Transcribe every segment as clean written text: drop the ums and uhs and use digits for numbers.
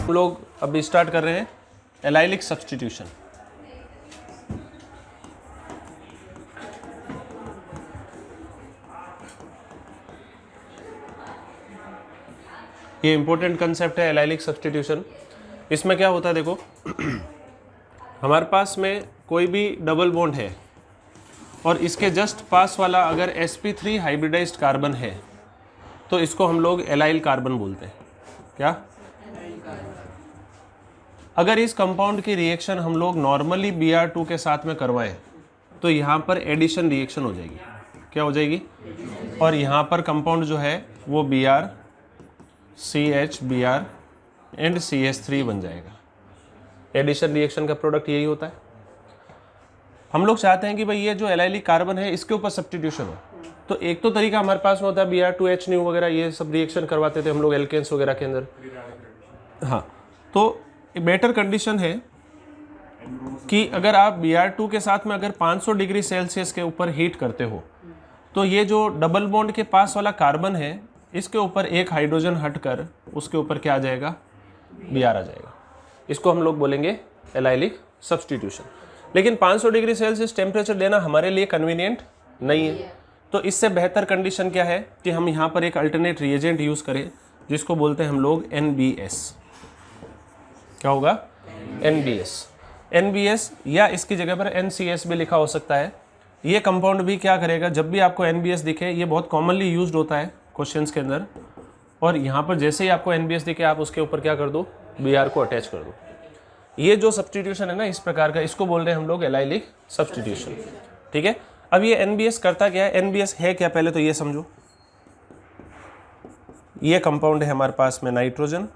हम लोग अभी स्टार्ट कर रहे हैं एलाइलिक सब्स्टिट्यूशन। ये इंपॉर्टेंट कंसेप्ट है एलाइलिक सब्स्टिट्यूशन। इसमें क्या होता है देखो, हमारे पास में कोई भी डबल बॉन्ड है और इसके जस्ट पास वाला अगर sp3 हाइब्रिडाइज्ड कार्बन है तो इसको हम लोग एलाइल कार्बन बोलते हैं। क्या? अगर इस कंपाउंड की रिएक्शन हम लोग नॉर्मली Br2 के साथ में करवाएं तो यहाँ पर एडिशन रिएक्शन हो जाएगी। क्या हो जाएगी? और यहाँ पर कंपाउंड जो है वो Br, CH, Br and CH3 बन जाएगा। एडिशन रिएक्शन का प्रोडक्ट यही होता है। हम लोग चाहते हैं कि भाई ये जो एलाइलिक कार्बन है इसके ऊपर सब्स्टिट्यूशन हो, तो एक तो तरीका हमारे पास में होता है Br2H न्यू वगैरह, ये सब रिएक्शन करवाते थे हम लोग एल्केन्स वगैरह के अंदर। हाँ, तो बेटर कंडीशन है कि अगर आप Br2 के साथ में अगर 500 डिग्री सेल्सियस के ऊपर हीट करते हो तो ये जो डबल बॉन्ड के पास वाला कार्बन है इसके ऊपर एक हाइड्रोजन हटकर उसके ऊपर क्या आ जाएगा? Br आ जाएगा। इसको हम लोग बोलेंगे एलाइलिक सब्स्टिट्यूशन। लेकिन 500 डिग्री सेल्सियस टेम्परेचर देना हमारे लिए कन्वीनियंट नहीं है, तो इससे बेहतर कंडीशन क्या है कि हम यहाँ पर एक अल्टरनेट रिएजेंट यूज़ करें जिसको बोलते हैं हम लोग NBS। क्या होगा? NBS या इसकी जगह पर NCS भी लिखा हो सकता है। ये कंपाउंड भी क्या करेगा, जब भी आपको NBS दिखे, ये बहुत कॉमनली यूज्ड होता है क्वेश्चंस के अंदर, और यहाँ पर जैसे ही आपको NBS दिखे आप उसके ऊपर क्या कर दो? Br को अटैच कर दो। ये जो सब्स्टिट्यूशन है ना इस प्रकार का, इसको बोल रहे हैं हम लोग एलाइलिक सब्स्टिट्यूशन। ठीक है, अब ये NBS करता क्या है? NBS है क्या पहले तो ये समझो। ये कंपाउंड है हमारे पास में नाइट्रोजन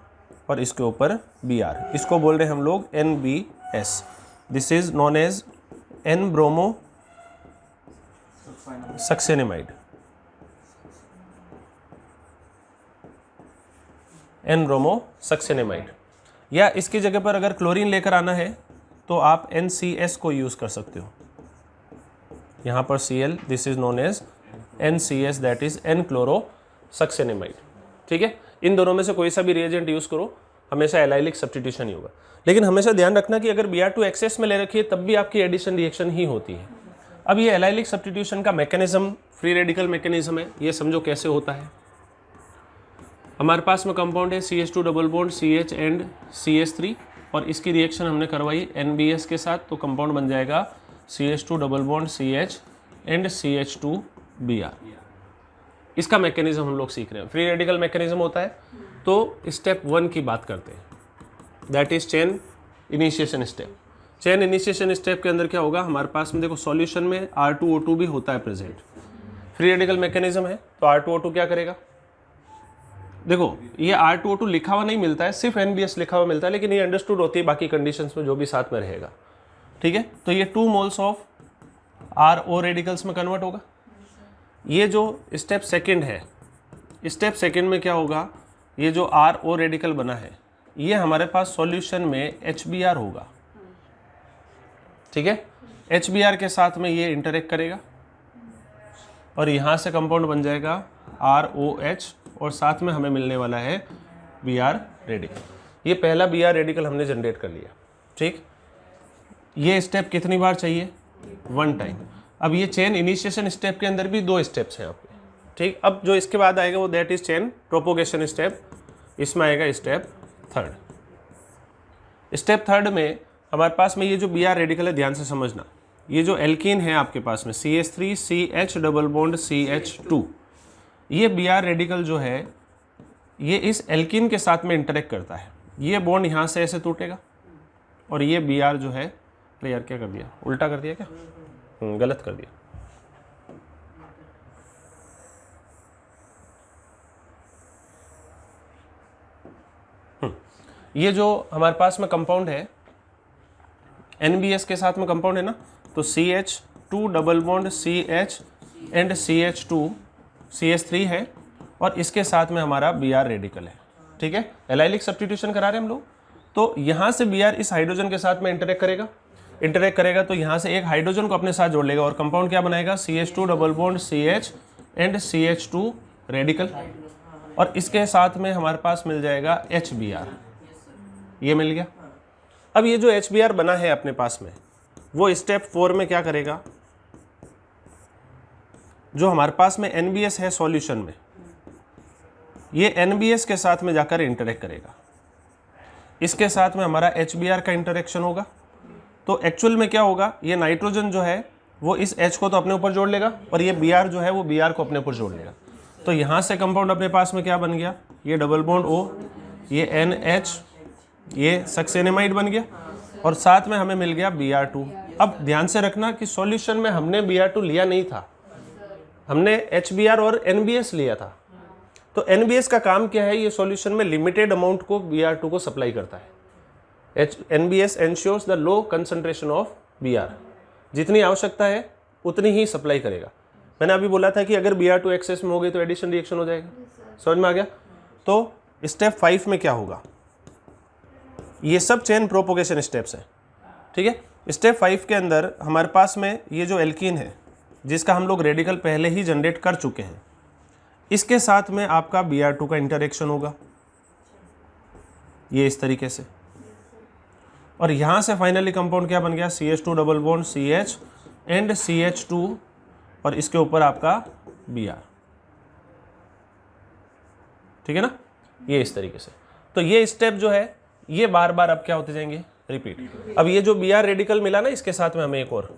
और इसके ऊपर Br, इसको बोल रहे हैं हम लोग NBS। This is known as N bromosuccinimide. N bromosuccinimide, या इसकी जगह पर अगर क्लोरीन लेकर आना है तो आप NCS को यूज़ कर सकते हो। यहाँ पर Cl, this is known as NCS, that is N chlorosuccinimide. ठीक है, इन दोनों में से कोई सा भी रिएजेंट यूज़ करो, हमेशा एलाइलिक सब्स्टिट्यूशन ही होगा। लेकिन हमेशा ध्यान रखना कि अगर Br2 एक्सेस में ले रखी है तब भी आपकी एडिशन रिएक्शन ही होती है। अब ये एलाइलिक सब्स्टिट्यूशन का मैकेनिज्म फ्री रेडिकल मैकेनिज्म है, ये समझो कैसे होता है। हमारे पास में कंपाउंड है CH2 double bond CH and CH3 और इसकी रिएक्शन हमने करवाई NBS के साथ, तो कंपाउंड बन जाएगा CH2 double bond CH and CH2 Br। इसका मैकेनिज्म हम लोग सीख रहे हैं, फ्री रेडिकल मैकेनिज्म होता है। तो स्टेप 1 की बात करते हैं, that is chain initiation step. Chain initiation step के अंदर क्या होगा, हमारे पास में देखो सॉल्यूशन में R2O2 भी होता है प्रेजेंट। फ्री रेडिकल मैकेनिज्म है तो R2O2 क्या करेगा, देखो ये R2O2 लिखा हुआ नहीं मिलता है, सिर्फ NBS लिखा हुआ मिलता है, लेकिन ये अंडरस्टूड होती है बाकी कंडीशंस में जो भी साथ में रहेगा। ठीक है, तो ये 2 मोल्स ऑफ RO रेडिकल्स में कन्वर्ट होगा। ये जो स्टेप सेकंड है, स्टेप सेकंड में क्या होगा, ये जो RO रेडिकल बना है ये हमारे पास सॉल्यूशन में HBr होगा। ठीक है, HBr के साथ में ये इंटरेक्ट करेगा और यहाँ से कंपाउंड बन जाएगा ROH और साथ में हमें मिलने वाला है Br रेडिकल। ये पहला Br रेडिकल हमने जनरेट कर लिया। ठीक, ये स्टेप कितनी बार चाहिए? 1 टाइम। अब ये चेन इनिशिएशन स्टेप के अंदर भी 2 स्टेप्स हैं आपके। ठीक, अब जो इसके बाद आएगा वो that is chain propagation step, इसमें आएगा स्टेप 3। स्टेप 3 में हमारे पास में ये जो Br रेडिकल है, ध्यान से समझना, ये जो एल्कीन है आपके पास में CH3 CH double bond CH2, ये Br रेडिकल जो है ये इस एल्कीन के साथ में इंटरेक्ट करता है। ये बॉन्ड यहाँ से ऐसे टूटेगा और ये Br जो है, अरे यार क्या कर दिया, उल्टा कर दिया क्या? गलत कर दिया। ये जो हमारे पास में कंपाउंड है NBS के साथ में कंपाउंड है ना, तो CH2 double bond CH and CH2 CH3 है और इसके साथ में हमारा Br रेडिकल है। ठीक है, एलाइलिक सब्स्टिट्यूशन करा रहे हैं हम लोग। तो यहाँ से Br इस हाइड्रोजन के साथ में इंटरेक्ट करेगा तो यहाँ से एक हाइड्रोजन को अपने साथ जोड़ लेगा और कंपाउंड क्या बनाएगा, CH2 double bond CH and CH2 radical, और इसके साथ में हमारे पास मिल जाएगा HBr। ये मिल गया। अब ये जो HBr बना है अपने पास में, वो स्टेप 4 में क्या करेगा, जो हमारे पास में NBS है सॉल्यूशन में, ये NBS के साथ में जाकर इंटरेक्ट करेगा, इसके साथ में हमारा HBr का इंटरेक्शन होगा। तो एक्चुअल में क्या होगा, ये नाइट्रोजन जो है वो इस H को तो अपने ऊपर जोड़ लेगा और ये Br जो है वो Br को अपने ऊपर जोड़ लेगा। तो यहाँ से कंपाउंड अपने पास में क्या बन गया, ये डबल बॉन्ड O, ये NH, ये सक्सेनेमाइड बन गया और साथ में हमें मिल गया Br2। अब ध्यान से रखना कि सॉल्यूशन में हमने Br2 लिया नहीं था, हमने HBr और NBS लिया था। तो NBS का काम क्या है, ये सॉल्यूशन में लिमिटेड अमाउंट को Br2 को सप्लाई करता है। NBS ensures the low concentration of Br, जितनी आवश्यकता है उतनी ही सप्लाई करेगा। मैंने अभी बोला था कि अगर Br2 एक्सेस में हो गई तो एडिशन रिएक्शन हो जाएगा, समझ में आ गया। तो स्टेप 5 में क्या होगा, ये सब चेन प्रोपोगेशन स्टेप्स हैं, ठीक है। स्टेप 5 के अंदर हमारे पास में ये जो एल्कीन है जिसका हम लोग रेडिकल पहले ही जनरेट कर चुके हैं, इसके साथ में आपका Br2 का इंटरेक्शन होगा, ये इस तरीके से, और यहाँ से फाइनली कंपाउंड क्या बन गया, CH2 double bond CH and CH2 और इसके ऊपर आपका Br, ठीक है ना, ये इस तरीके से। तो ये स्टेप जो है ये बार बार अब क्या होते जाएंगे, रिपीट। अब ये जो Br रेडिकल मिला ना, इसके साथ में हमें एक और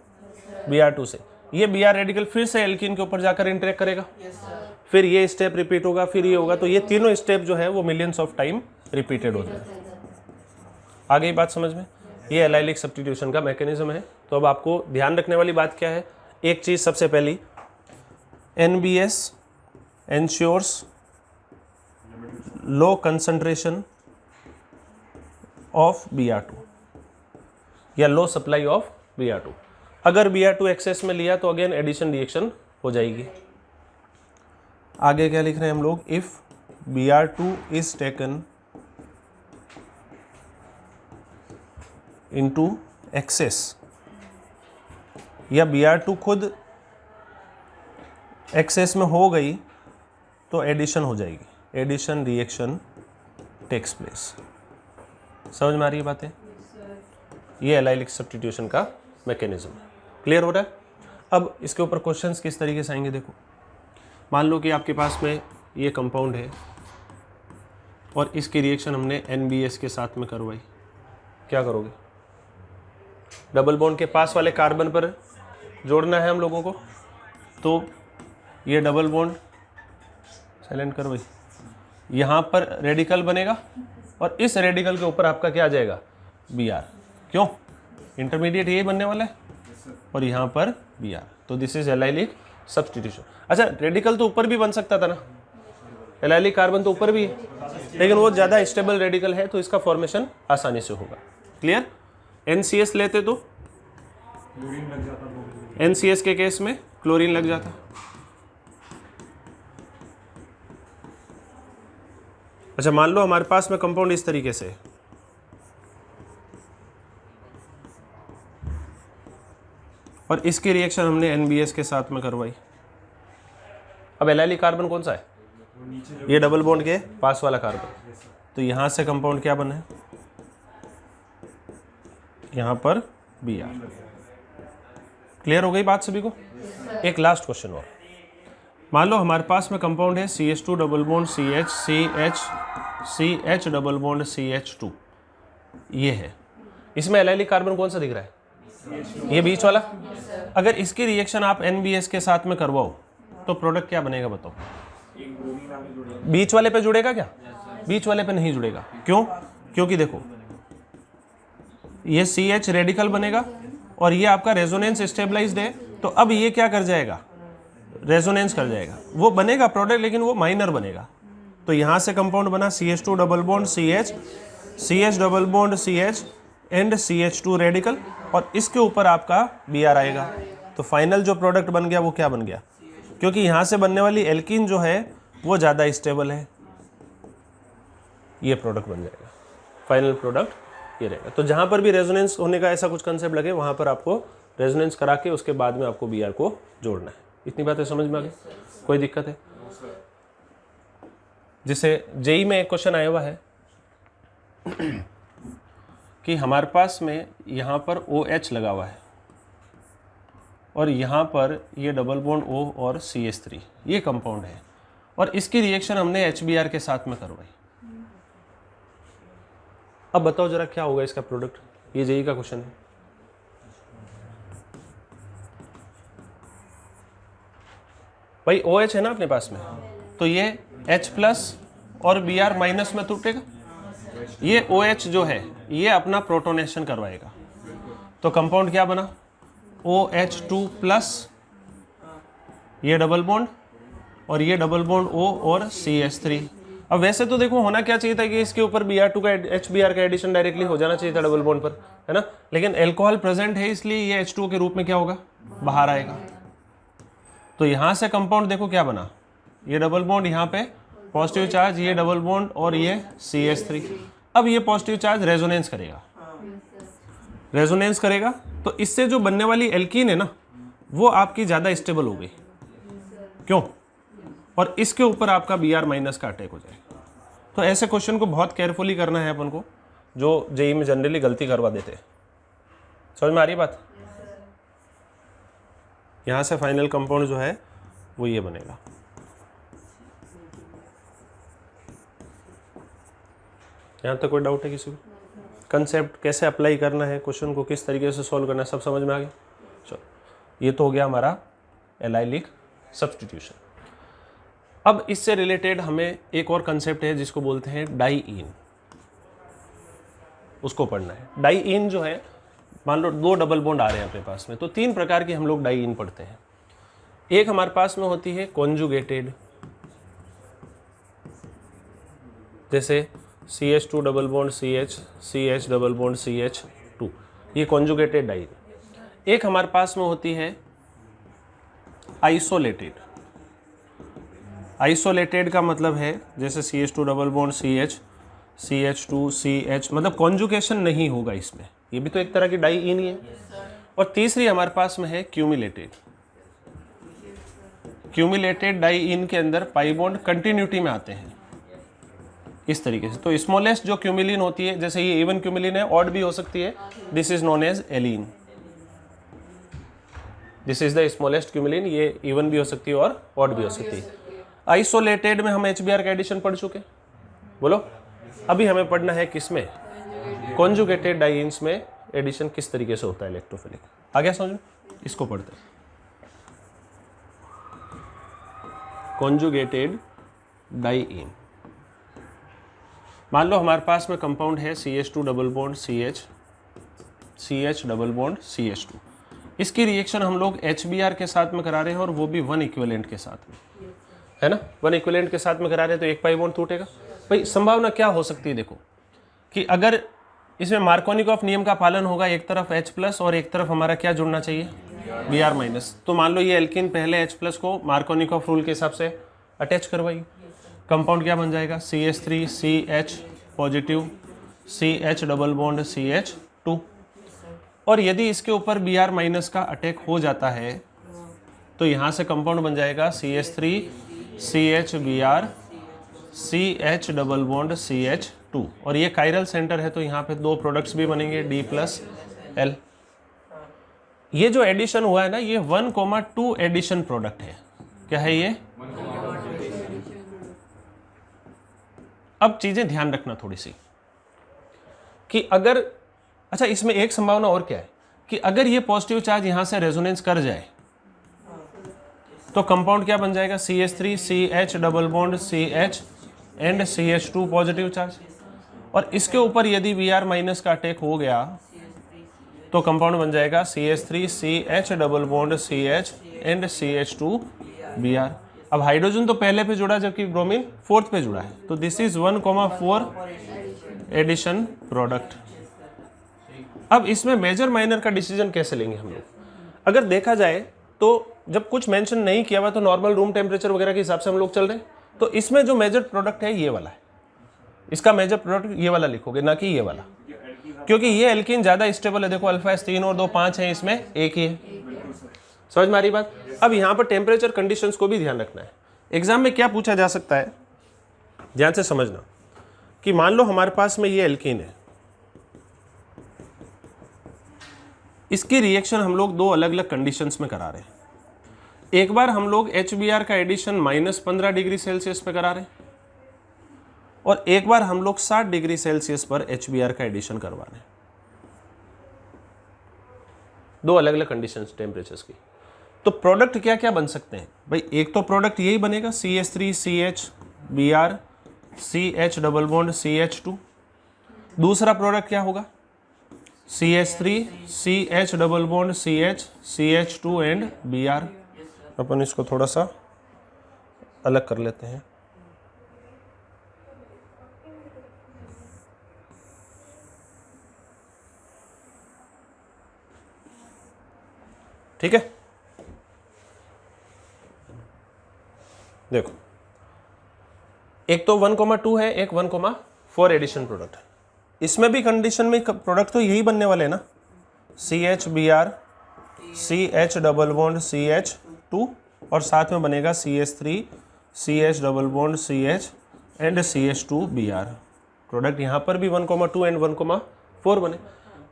Br2 से, ये Br रेडिकल फिर से एल्कीन के ऊपर जाकर इंटरेक्ट करेगा, फिर ये स्टेप रिपीट होगा, फिर ये होगा। तो ये तीनों स्टेप जो है वो मिलियंस ऑफ टाइम रिपीटेड हो जाए। आ गई बात समझ में, ये एलाइलिक सब्स्टिट्यूशन का मैकेनिज्म है। तो अब आपको ध्यान रखने वाली बात क्या है, एक चीज़ सबसे पहली, NBS ensures low concentration of Br2 या लो सप्लाई ऑफ Br2। अगर Br2 एक्सेस में लिया तो अगेन एडिशन रिएक्शन हो जाएगी। आगे क्या लिख रहे हैं हम लोग, if Br2 is taken into excess या Br2 खुद एक्सेस में हो गई तो एडिशन हो जाएगी, एडिशन रिएक्शन टेक्स प्लेस। समझ में आ रही है बातें, ये एलाइलिक सब्स्टिट्यूशन का मैकेनिज्म है। क्लियर हो रहा है। अब इसके ऊपर क्वेश्चंस किस तरीके से आएंगे, देखो मान लो कि आपके पास में ये कंपाउंड है और इसकी रिएक्शन हमने NBS के साथ में करवाई, क्या करोगे, डबल बॉन्ड के पास वाले कार्बन पर जोड़ना है हम लोगों को। तो ये डबल बॉन्ड साइलेंट कर भाई, यहाँ पर रेडिकल बनेगा और इस रेडिकल के ऊपर आपका क्या आ जाएगा, Br, क्यों, इंटरमीडिएट यही बनने वाला है और यहाँ पर Br। तो दिस इज एलाइलिक सब्स्टिट्यूशन। अच्छा, रेडिकल तो ऊपर भी बन सकता था ना, एलाइलिक कार्बन तो ऊपर भी है, लेकिन वो ज़्यादा स्टेबल रेडिकल है तो इसका फॉर्मेशन आसानी से होगा। क्लियर। NCS लेते तो NCS के केस में क्लोरीन लग जाता। अच्छा, मान लो हमारे पास में कंपाउंड इस तरीके से, और इसकी रिएक्शन हमने NBS के साथ में करवाई। अब एलाइलिक कार्बन कौन सा है, ये डबल बॉन्ड के पास वाला कार्बन। तो यहां से कंपाउंड क्या बना है, यहां पर Br। क्लियर हो गई बात सभी को। एक लास्ट क्वेश्चन और, मान लो हमारे पास में कंपाउंड है CH2 double bond CH double bond CH2, ये है, इसमें एलाइलिक कार्बन कौन सा दिख रहा है, ये बीच वाला। अगर इसकी रिएक्शन आप NBS के साथ में करवाओ तो प्रोडक्ट क्या बनेगा बताओ, बीच वाले पे जुड़ेगा क्या, बीच वाले पे नहीं जुड़ेगा। क्यों, क्योंकि देखो ये CH रेडिकल बनेगा और ये आपका रेजोनेंस स्टेबलाइज्ड है, तो अब ये क्या कर जाएगा, रेजोनेंस कर जाएगा, वो बनेगा प्रोडक्ट लेकिन वो माइनर बनेगा। तो यहाँ से कंपाउंड बना CH2 double bond CH double bond CH and CH2 radical, और इसके ऊपर आपका Br आएगा। तो फाइनल जो प्रोडक्ट बन गया वो क्या बन गया, क्योंकि यहाँ से बनने वाली एल्कीन जो है वो ज़्यादा स्टेबल है, ये प्रोडक्ट बन जाएगा, फाइनल प्रोडक्ट ये रहेगा। तो जहाँ पर भी रेजोनेंस होने का ऐसा कुछ कंसेप्ट लगे वहाँ पर आपको रेजोनेंस करा के उसके बाद में आपको Br को जोड़ना है। इतनी बातें समझ में आ गई, कोई दिक्कत है। जिसे JEE में एक क्वेश्चन आया हुआ है कि हमारे पास में यहाँ पर OH लगा हुआ है और यहाँ पर ये डबल बॉन्ड O और CH3, ये कंपाउंड है और इसकी रिएक्शन हमने HBr के साथ में करवाई। अब बताओ जरा क्या होगा इसका प्रोडक्ट, ये जेई का क्वेश्चन है। भाई OH है ना अपने पास में, तो ये H+ और Br- में टूटेगा। ये OH जो है ये अपना प्रोटोनेशन करवाएगा, तो कंपाउंड क्या बना, OH2+, ये डबल बॉन्ड और ये डबल बॉन्ड O और CH3। अब वैसे तो देखो होना क्या चाहिए था कि इसके ऊपर Br2 का HBr का एडिशन डायरेक्टली हो जाना चाहिए था डबल बॉन्ड पर, है ना, लेकिन अल्कोहल प्रेजेंट है इसलिए ये H2 के रूप में क्या होगा, बाहर आएगा। तो यहां से कंपाउंड देखो क्या बना, ये डबल बॉन्ड यहाँ पे पॉजिटिव चार्ज, ये डबल बॉन्ड और ये CH3। अब ये पॉजिटिव चार्ज रेजोनेंस करेगा, रेजोनेंस करेगा तो इससे जो बनने वाली एल्कीन है ना वो आपकी ज़्यादा स्टेबल हो गई, क्यों, और इसके ऊपर आपका Br- का अटैक हो जाएगा। तो ऐसे क्वेश्चन को बहुत केयरफुली करना है अपन को, जो जेई में जनरली गलती करवा देते हैं। समझ में आ रही बात। यहाँ से फाइनल कंपाउंड जो है वो ये बनेगा। यहाँ तक कोई डाउट है किसी को? कंसेप्ट कैसे अप्लाई करना है, क्वेश्चन को किस तरीके से सॉल्व करना है, सब समझ में आ गया। चलो ये तो हो गया हमारा एलाइलिक सब्स्टिट्यूशन। अब इससे रिलेटेड हमें एक और कंसेप्ट है जिसको बोलते हैं डाईइन, उसको पढ़ना है। डाईइन जो है, मान लो दो डबल बॉन्ड आ रहे हैं अपने पास में, तो तीन प्रकार के हम लोग डाईइन पढ़ते हैं। एक हमारे पास में होती है कॉन्जुगेटेड, जैसे CH2 double bond CH, CH double bond CH2, ये कॉन्जुगेटेड डाईइन। एक हमारे पास में होती है आइसोलेटेड। आइसोलेटेड का मतलब है जैसे CH2 double bond CH, CH2 CH, मतलब कॉन्जुगेशन नहीं होगा इसमें, ये भी तो एक तरह की डाईइन ही है। और तीसरी हमारे पास में है क्यूमुलेटेड। क्यूमुलेटेड डाईइन के अंदर पाई बॉन्ड कंटिन्यूटी में आते हैं इस तरीके से। तो स्मॉलेस्ट जो क्यूमिलिन होती है, जैसे ये इवन क्यूमिलिन है, ऑड भी हो सकती है, this is known as allene. This is the smallest cumulene, ये इवन भी हो सकती है और ऑड भी हो सकती है। आइसोलेटेड में हम HBr का एडिशन पढ़ चुके, बोलो। अभी हमें पढ़ना है किसमें, कॉन्जुगेटेड डाईइन्स में एडिशन किस तरीके से होता है इलेक्ट्रोफिलिक। आ गया समझ में? इसको पढ़ते हैं। कॉन्जुगेटेड डाईइन, मान लो हमारे पास में कंपाउंड है CH2 double bond CH, CH double bond CH2। इसकी रिएक्शन हम लोग HBr के साथ में करा रहे हैं और वो भी वन इक्विवेलेंट के साथ में, है ना, वन इक्विवेलेंट के साथ में करा रहे हैं, तो एक पाई बॉन्ड टूटेगा। भाई संभावना क्या हो सकती है, देखो कि अगर इसमें मार्कोनिकॉफ नियम का पालन होगा, एक तरफ H+ और एक तरफ हमारा क्या जुड़ना चाहिए, Br-। तो मान लो ये एल्कीन पहले H+ को मार्कोनिकॉफ रूल के हिसाब से अटैच करवाई, कंपाउंड क्या बन जाएगा, CH3 CH positive CH double bond CH2। और यदि इसके ऊपर Br- का अटैक हो जाता है तो यहाँ से कंपाउंड बन जाएगा CH3 CH Br CH double bond CH2। और ये कायरल सेंटर है तो यहाँ पे दो प्रोडक्ट्स भी बनेंगे D+L। ये जो एडिशन हुआ है ना, ये 1,2 एडिशन प्रोडक्ट है। क्या है ये? अब चीजें ध्यान रखना थोड़ी सी कि अगर, अच्छा इसमें एक संभावना और क्या है कि अगर ये पॉजिटिव चार्ज यहां से रेजोनेंस कर जाए तो कंपाउंड क्या बन जाएगा, CH3 CH double bond CH and CH2 positive charge. और इसके ऊपर यदि Br- का अटैक हो गया तो कंपाउंड बन जाएगा CH3 CH double bond CH and CH2 Br। अब हाइड्रोजन तो पहले पे जुड़ा जबकि ब्रोमीन फोर्थ पे जुड़ा है, तो दिस इज 1,4 एडिशन प्रोडक्ट। अब इसमें मेजर माइनर का डिसीजन कैसे लेंगे हम लोग? अगर देखा जाए तो जब कुछ मेंशन नहीं किया हुआ तो नॉर्मल रूम टेम्परेचर वगैरह के हिसाब से हम लोग चल रहे हैं, तो इसमें जो मेजर प्रोडक्ट है ये वाला है, इसका मेजर प्रोडक्ट ये वाला लिखोगे, ना कि ये वाला, क्योंकि ये एल्कीन ज्यादा स्टेबल है। देखो अल्फा 3 और 2 5 है, इसमें एक ही है। समझ में आ रही बात? अब यहाँ पर टेम्परेचर कंडीशंस को भी ध्यान रखना है। एग्जाम में क्या पूछा जा सकता है, ध्यान से समझना कि मान लो हमारे पास में ये एल्कीन है, इसकी रिएक्शन हम लोग दो अलग अलग कंडीशंस में करा रहे हैं। एक बार हम लोग HBr का एडिशन -15 डिग्री सेल्सियस पे करा रहे हैं और एक बार हम लोग 60 डिग्री सेल्सियस पर HBr का एडिशन करवा रहे हैं। दो अलग अलग कंडीशंस टेम्परेचर्स की। तो प्रोडक्ट क्या क्या बन सकते हैं भाई? एक तो प्रोडक्ट यही बनेगा CH3CH Br CH double bond CH2। दूसरा प्रोडक्ट क्या होगा? CH3 CH double bond CH CH2 and Br। अपन इसको थोड़ा सा अलग कर लेते हैं। ठीक है, देखो एक तो 1,2 है, एक 1,4 एडिशन प्रोडक्ट है। इसमें भी कंडीशन में प्रोडक्ट तो यही बनने वाले हैं ना, CH Br CH double bond CH2 और साथ में बनेगा CH3 CH double bond CH and CH2 Br। Product यहाँ पर भी 1,2 एंड 1,4 बने।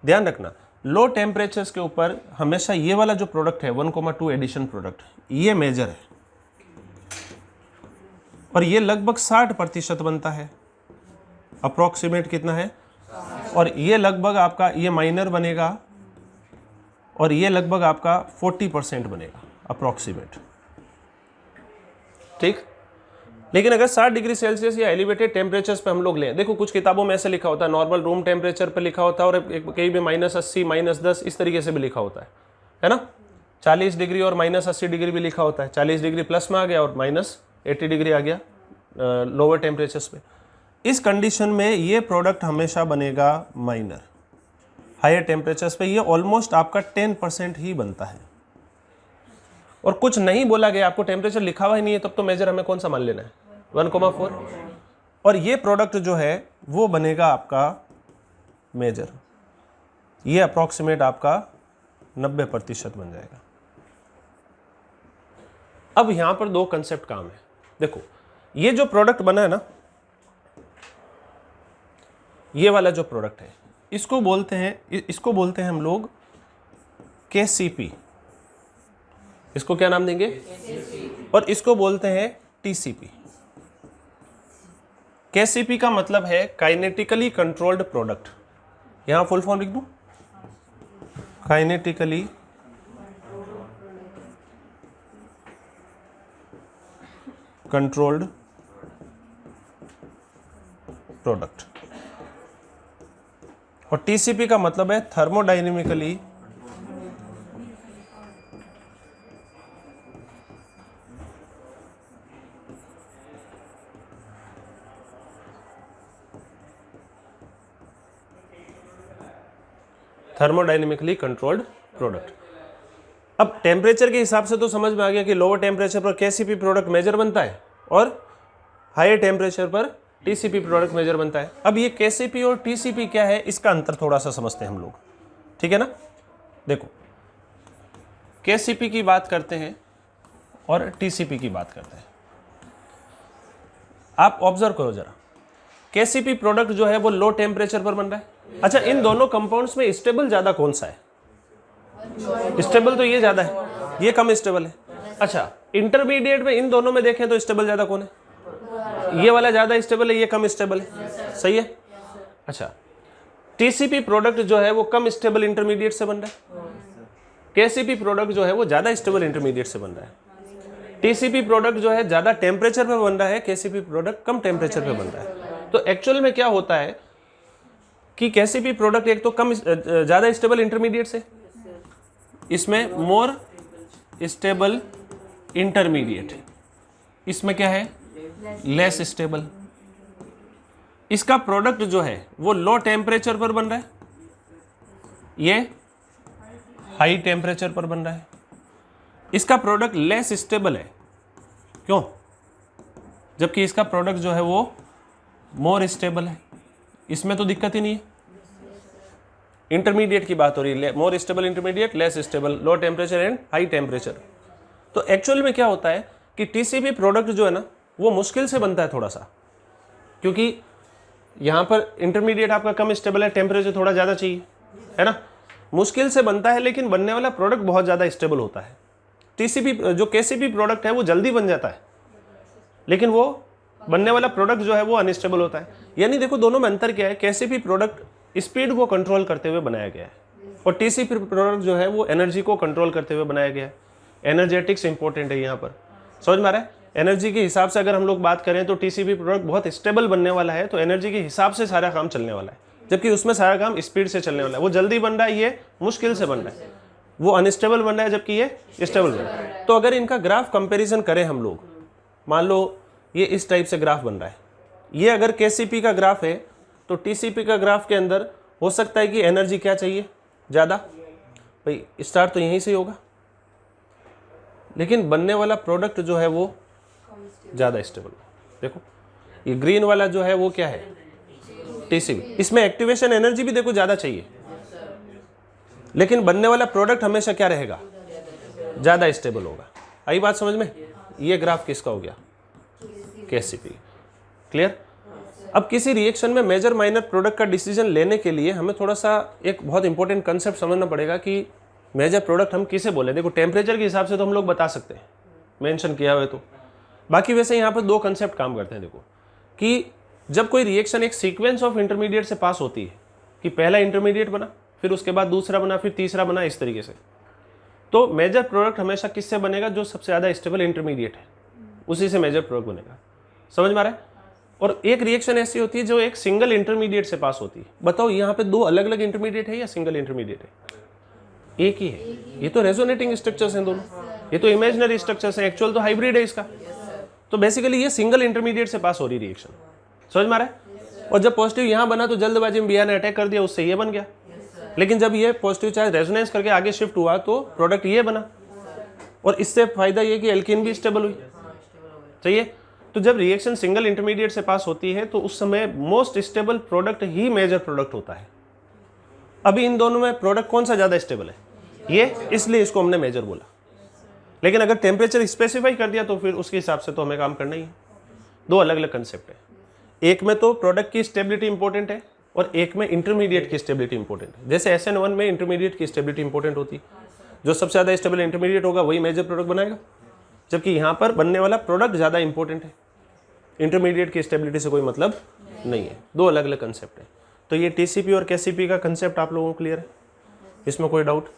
ध्यान रखना, लो टेम्परेचर्स के ऊपर हमेशा ये वाला जो प्रोडक्ट है 1,2 एडिशन प्रोडक्ट, ये मेजर है और ये लगभग 60% बनता है। अप्रोक्सीमेट कितना है? और ये लगभग आपका ये माइनर बनेगा और ये लगभग आपका 40% बनेगा अप्रोक्सीमेट। ठीक, लेकिन अगर 60 डिग्री सेल्सियस या एलिवेटेड टेम्परेचर्स पे हम लोग लें, देखो कुछ किताबों में ऐसे लिखा होता है, नॉर्मल रूम टेम्परेचर पे लिखा होता है और कहीं भी -80 -10 इस तरीके से भी लिखा होता है ना। 40 डिग्री और -80 डिग्री भी लिखा होता है। 40 डिग्री प्लस में आ गया और -80 डिग्री आ गया लोअर टेम्परेचर्स पे। इस कंडीशन में ये प्रोडक्ट हमेशा बनेगा माइनर। हायर टेम्परेचर्स पे ये ऑलमोस्ट आपका 10% ही बनता है और कुछ नहीं बोला गया, आपको टेम्परेचर लिखा हुआ ही नहीं है, तब तो मेजर हमें कौन सा मान लेना है? 1,4। और ये प्रोडक्ट जो है वो बनेगा आपका मेजर। ये अप्रोक्सीमेट आपका 90% बन जाएगा। अब यहां पर दो कंसेप्ट काम है। देखो ये जो प्रोडक्ट बना है ना, ये वाला जो प्रोडक्ट है इसको बोलते हैं हम लोग KCP। इसको क्या नाम देंगे? और इसको बोलते हैं TCP। KCP का मतलब है काइनेटिकली कंट्रोल्ड प्रोडक्ट। यहां फुल फॉर्म लिख दूं, काइनेटिकली कंट्रोल्ड प्रोडक्ट। और TCP का मतलब है थर्मोडायनेमिकली कंट्रोल्ड प्रोडक्ट। अब टेम्परेचर के हिसाब से तो समझ में आ गया कि लोअर टेम्परेचर पर KCP प्रोडक्ट मेजर बनता है और हायर टेम्परेचर पर TCP प्रोडक्ट मेजर बनता है। अब ये KCP और TCP क्या है, इसका अंतर थोड़ा सा समझते हैं हम लोग। ठीक है ना, देखो KCP की बात करते हैं और TCP की बात करते हैं। आप ऑब्जर्व करो जरा, KCP प्रोडक्ट जो है वो लो टेम्परेचर पर बन रहा है। अच्छा, इन दोनों कंपाउंड्स में स्टेबल ज्यादा कौन सा है? स्टेबल तो ये ज्यादा है, ये कम स्टेबल है। अच्छा, इंटरमीडिएट में इन दोनों में देखें तो स्टेबल ज्यादा कौन है? ये वाला ज्यादा स्टेबल है, ये कम स्टेबल है। सही है। अच्छा, TCP प्रोडक्ट जो है वो कम स्टेबल इंटरमीडिएट से बन रहा है, KCP प्रोडक्ट जो है वो ज्यादा स्टेबल इंटरमीडिएट से बन रहा है। TCP प्रोडक्ट जो है ज्यादा टेम्परेचर पे बन रहा है, KCP प्रोडक्ट कम टेम्परेचर पे बन रहा है। तो एक्चुअल में क्या होता है कि KCP प्रोडक्ट एक तो कम ज्यादा स्टेबल इंटरमीडिएट से, इसमें मोर स्टेबल इंटरमीडिएट, इसमें क्या है? Less stable. इसका प्रोडक्ट जो है वो लो टेम्परेचर पर बन रहा है, ये हाई टेम्परेचर पर बन रहा है। इसका प्रोडक्ट लेस स्टेबल है, क्यों? जबकि इसका प्रोडक्ट जो है वो मोर स्टेबल है। इसमें तो दिक्कत ही नहीं है। इंटरमीडिएट की बात हो रही है, more stable intermediate, less stable, low temperature and high temperature. तो एक्चुअल में क्या होता है कि TCP प्रोडक्ट जो है ना वो मुश्किल से बनता है थोड़ा सा, क्योंकि यहाँ पर इंटरमीडिएट आपका कम स्टेबल है, टेम्परेचर थोड़ा ज़्यादा चाहिए, है ना। मुश्किल से बनता है, लेकिन बनने वाला प्रोडक्ट बहुत ज़्यादा स्टेबल होता है। टीसीपी जो केसीपी प्रोडक्ट है वो जल्दी बन जाता है, लेकिन वो बनने वाला प्रोडक्ट जो है वो अनस्टेबल होता है। यानी देखो दोनों में अंतर क्या है, केसीपी प्रोडक्ट स्पीड को कंट्रोल करते हुए बनाया गया है और टीसीपी प्रोडक्ट जो है वो एनर्जी को कंट्रोल करते हुए बनाया गया है। एनर्जेटिक्स इंपॉर्टेंट है यहाँ पर, समझ में आ रहा है। एनर्जी के हिसाब से अगर हम लोग बात करें तो टीसीपी प्रोडक्ट बहुत स्टेबल बनने वाला है, तो एनर्जी के हिसाब से सारा काम चलने वाला है, जबकि उसमें सारा काम स्पीड से चलने वाला है। वो जल्दी बन रहा है, ये मुश्किल से बन रहा है। वो अनस्टेबल बन रहा है जबकि ये स्टेबल बन रहा है। तो अगर इनका ग्राफ कंपैरिजन करें हम लोग, मान लो ये इस टाइप से ग्राफ बन रहा है, ये अगर केसीपी का ग्राफ है तो टीसीपी का ग्राफ के अंदर हो सकता है कि एनर्जी क्या चाहिए ज़्यादा, भाई स्टार्ट तो यहीं से होगा, लेकिन बनने वाला प्रोडक्ट जो है वो ज़्यादा स्टेबल। देखो ये ग्रीन वाला जो है वो क्या है, टीसीपी। इसमें एक्टिवेशन एनर्जी भी देखो ज़्यादा चाहिए, लेकिन बनने वाला प्रोडक्ट हमेशा क्या रहेगा, ज़्यादा स्टेबल होगा। आई बात समझ में। ये ग्राफ किसका हो गया, केसीपी। क्लियर। अब किसी रिएक्शन में मेजर माइनर प्रोडक्ट का डिसीजन लेने के लिए हमें थोड़ा सा एक बहुत इंपॉर्टेंट कंसेप्ट समझना पड़ेगा कि मेजर प्रोडक्ट हम किसे बोले। देखो टेम्परेचर के हिसाब से तो हम लोग बता सकते हैं, मेंशन किया हुआ है तो। बाकी वैसे यहाँ पर दो कंसेप्ट काम करते हैं। देखो कि जब कोई रिएक्शन एक सीक्वेंस ऑफ इंटरमीडिएट से पास होती है, कि पहला इंटरमीडिएट बना, फिर उसके बाद दूसरा बना, फिर तीसरा बना, इस तरीके से, तो मेजर प्रोडक्ट हमेशा किससे बनेगा, जो सबसे ज़्यादा स्टेबल इंटरमीडिएट है उसी से मेजर प्रोडक्ट बनेगा। समझ में आ रहा है। और एक रिएक्शन ऐसी होती है जो एक सिंगल इंटरमीडिएट से पास होती है। बताओ यहाँ पे दो अलग अलग इंटरमीडिएट है या सिंगल इंटरमीडिएट है, एक ही है। ये तो रेजोनेटिंग स्ट्रक्चर्स हैं दोनों, ये तो इमेजिनरी स्ट्रक्चर्स हैं, एक्चुअल तो हाइब्रिड है इसका। तो बेसिकली ये सिंगल इंटरमीडिएट से पास हो रही रिएक्शन, समझ में आ रहा है। और जब पॉजिटिव यहाँ बना तो जल्दबाजी में बिया ने अटैक कर दिया, उससे ये बन गया। लेकिन जब ये पॉजिटिव चार्ज रेजोनेंस करके आगे शिफ्ट हुआ तो प्रोडक्ट ये बना, और इससे फायदा ये कि एल्कीन भी स्टेबल हुई। चाहिए। तो जब रिएक्शन सिंगल इंटरमीडिएट से पास होती है तो उस समय मोस्ट स्टेबल प्रोडक्ट ही मेजर प्रोडक्ट होता है। अभी इन दोनों में प्रोडक्ट कौन सा ज़्यादा स्टेबल है, ये, इसलिए इसको हमने मेजर बोला। लेकिन अगर टेम्परेचर स्पेसिफाई कर दिया तो फिर उसके हिसाब से तो हमें काम करना ही है। दो अलग अलग कंसेप्ट है, एक में तो प्रोडक्ट की स्टेबिलिटी इंपॉर्टेंट है और एक में इंटरमीडिएट की स्टेबिलिटी इंपॉर्टेंट है। जैसे SN1 में इंटरमीडिएट की स्टेबिलिटी इंपॉर्टेंट होती है, जो सबसे ज़्यादा स्टेबल इंटरमीडिएट होगा वही मेजर प्रोडक्ट बनाएगा, जबकि यहाँ पर बनने वाला प्रोडक्ट ज़्यादा इंपॉर्टेंट है, इंटरमीडिएट की स्टेबिलिटी से कोई मतलब नहीं है। दो अलग अलग कंसेप्ट है। तो ये टीसीपी और केसीपी का कंसेप्ट आप लोगों को क्लियर है, इसमें कोई डाउट।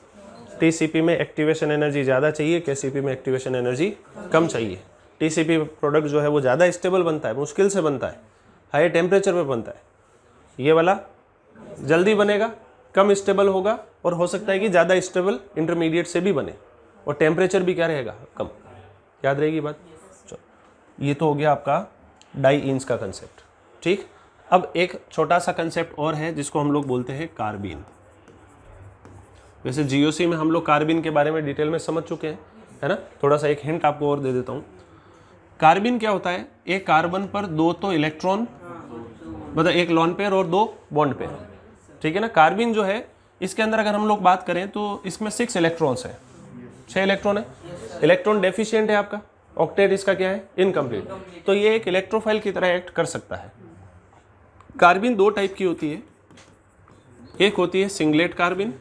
टीसीपी में एक्टिवेशन एनर्जी ज़्यादा चाहिए, केसीपी में एक्टिवेशन एनर्जी कम चाहिए। टीसीपी प्रोडक्ट जो है वो ज़्यादा स्टेबल बनता है, मुश्किल से बनता है, हाई टेम्परेचर पे बनता है। ये वाला जल्दी बनेगा, कम स्टेबल होगा, और हो सकता है कि ज़्यादा स्टेबल इंटरमीडिएट से भी बने, और टेम्परेचर भी क्या रहेगा, कम। याद रहेगी बात। चलो ये तो हो गया आपका डाई ईन्स का कंसेप्ट। ठीक। अब एक छोटा सा कंसेप्ट और है जिसको हम लोग बोलते हैं कार्बीन। वैसे जीओसी में हम लोग कार्बीन के बारे में डिटेल में समझ चुके हैं, है ना। थोड़ा सा एक हिंट आपको और दे देता हूँ। कार्बीन क्या होता है, एक कार्बन पर दो तो इलेक्ट्रॉन, मतलब एक लॉन पेयर और दो बॉन्ड पेयर, ठीक है ना। कार्बीन जो है इसके अंदर अगर हम लोग बात करें तो इसमें 6 इलेक्ट्रॉन्स है, 6 इलेक्ट्रॉन है। इलेक्ट्रॉन डेफिशिएंट है आपका, ऑक्टेट इसका क्या है, इनकम्प्लीट। तो ये एक इलेक्ट्रोफाइल की तरह एक्ट कर सकता है। कार्बीन दो टाइप की होती है, एक होती है सिंगलेट कार्बीन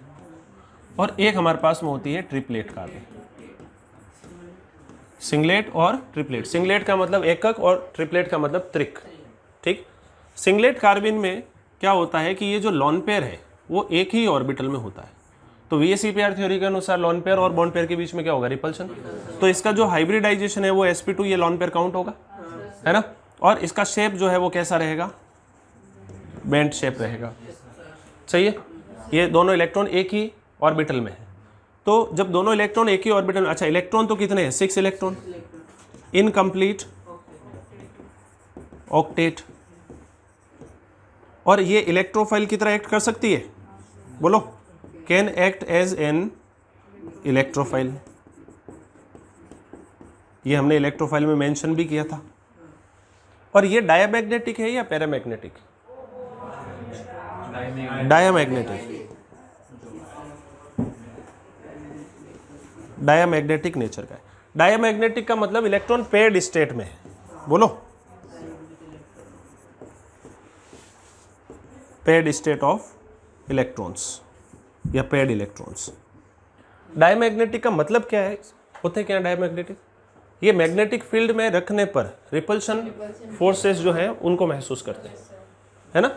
और एक हमारे पास में होती है ट्रिपलेट कार्बीन। सिंगलेट और ट्रिपलेट, सिंगलेट का मतलब एकक और ट्रिपलेट का मतलब त्रिक। ठीक। सिंगलेट कार्बीन में क्या होता है कि ये जो लॉन पेयर है वो एक ही ऑर्बिटल में होता है। तो VSEPR थ्योरी के अनुसार लॉन पेयर और बॉन्ड पेयर के बीच में क्या होगा, रिपल्शन। तो इसका जो हाइब्रिडाइजेशन है वो sp2, ये लॉन पेयर काउंट होगा, है ना। और इसका शेप जो है वो कैसा रहेगा, बेंट शेप रहेगा। सही है। ये दोनों इलेक्ट्रॉन एक ही ऑर्बिटल में है। तो जब दोनों इलेक्ट्रॉन एक ही ऑर्बिटल में, अच्छा इलेक्ट्रॉन तो कितने हैं, 6 इलेक्ट्रॉन, इनकम्प्लीट, ऑक्टेट। और ये इलेक्ट्रोफाइल की तरह एक्ट कर सकती है, बोलो, can act as an electrophile. ये हमने इलेक्ट्रोफाइल में मेंशन भी किया था। और ये डायामैग्नेटिक है या पैरामैग्नेटिक, डायामैग्नेटिक, डायामैग्नेटिक नेचर का है। डायामैग्नेटिक का मतलब इलेक्ट्रॉन पेयर्ड स्टेट में है, बोलो, पेयर्ड स्टेट ऑफ इलेक्ट्रॉन्स। या पेड इलेक्ट्रॉन्स। डायमैग्नेटिक का मतलब क्या है, होते क्या डायमैग्नेटिक? ये मैग्नेटिक फील्ड में रखने पर रिपल्शन फोर्सेस जो है उनको महसूस करते हैं, है ना।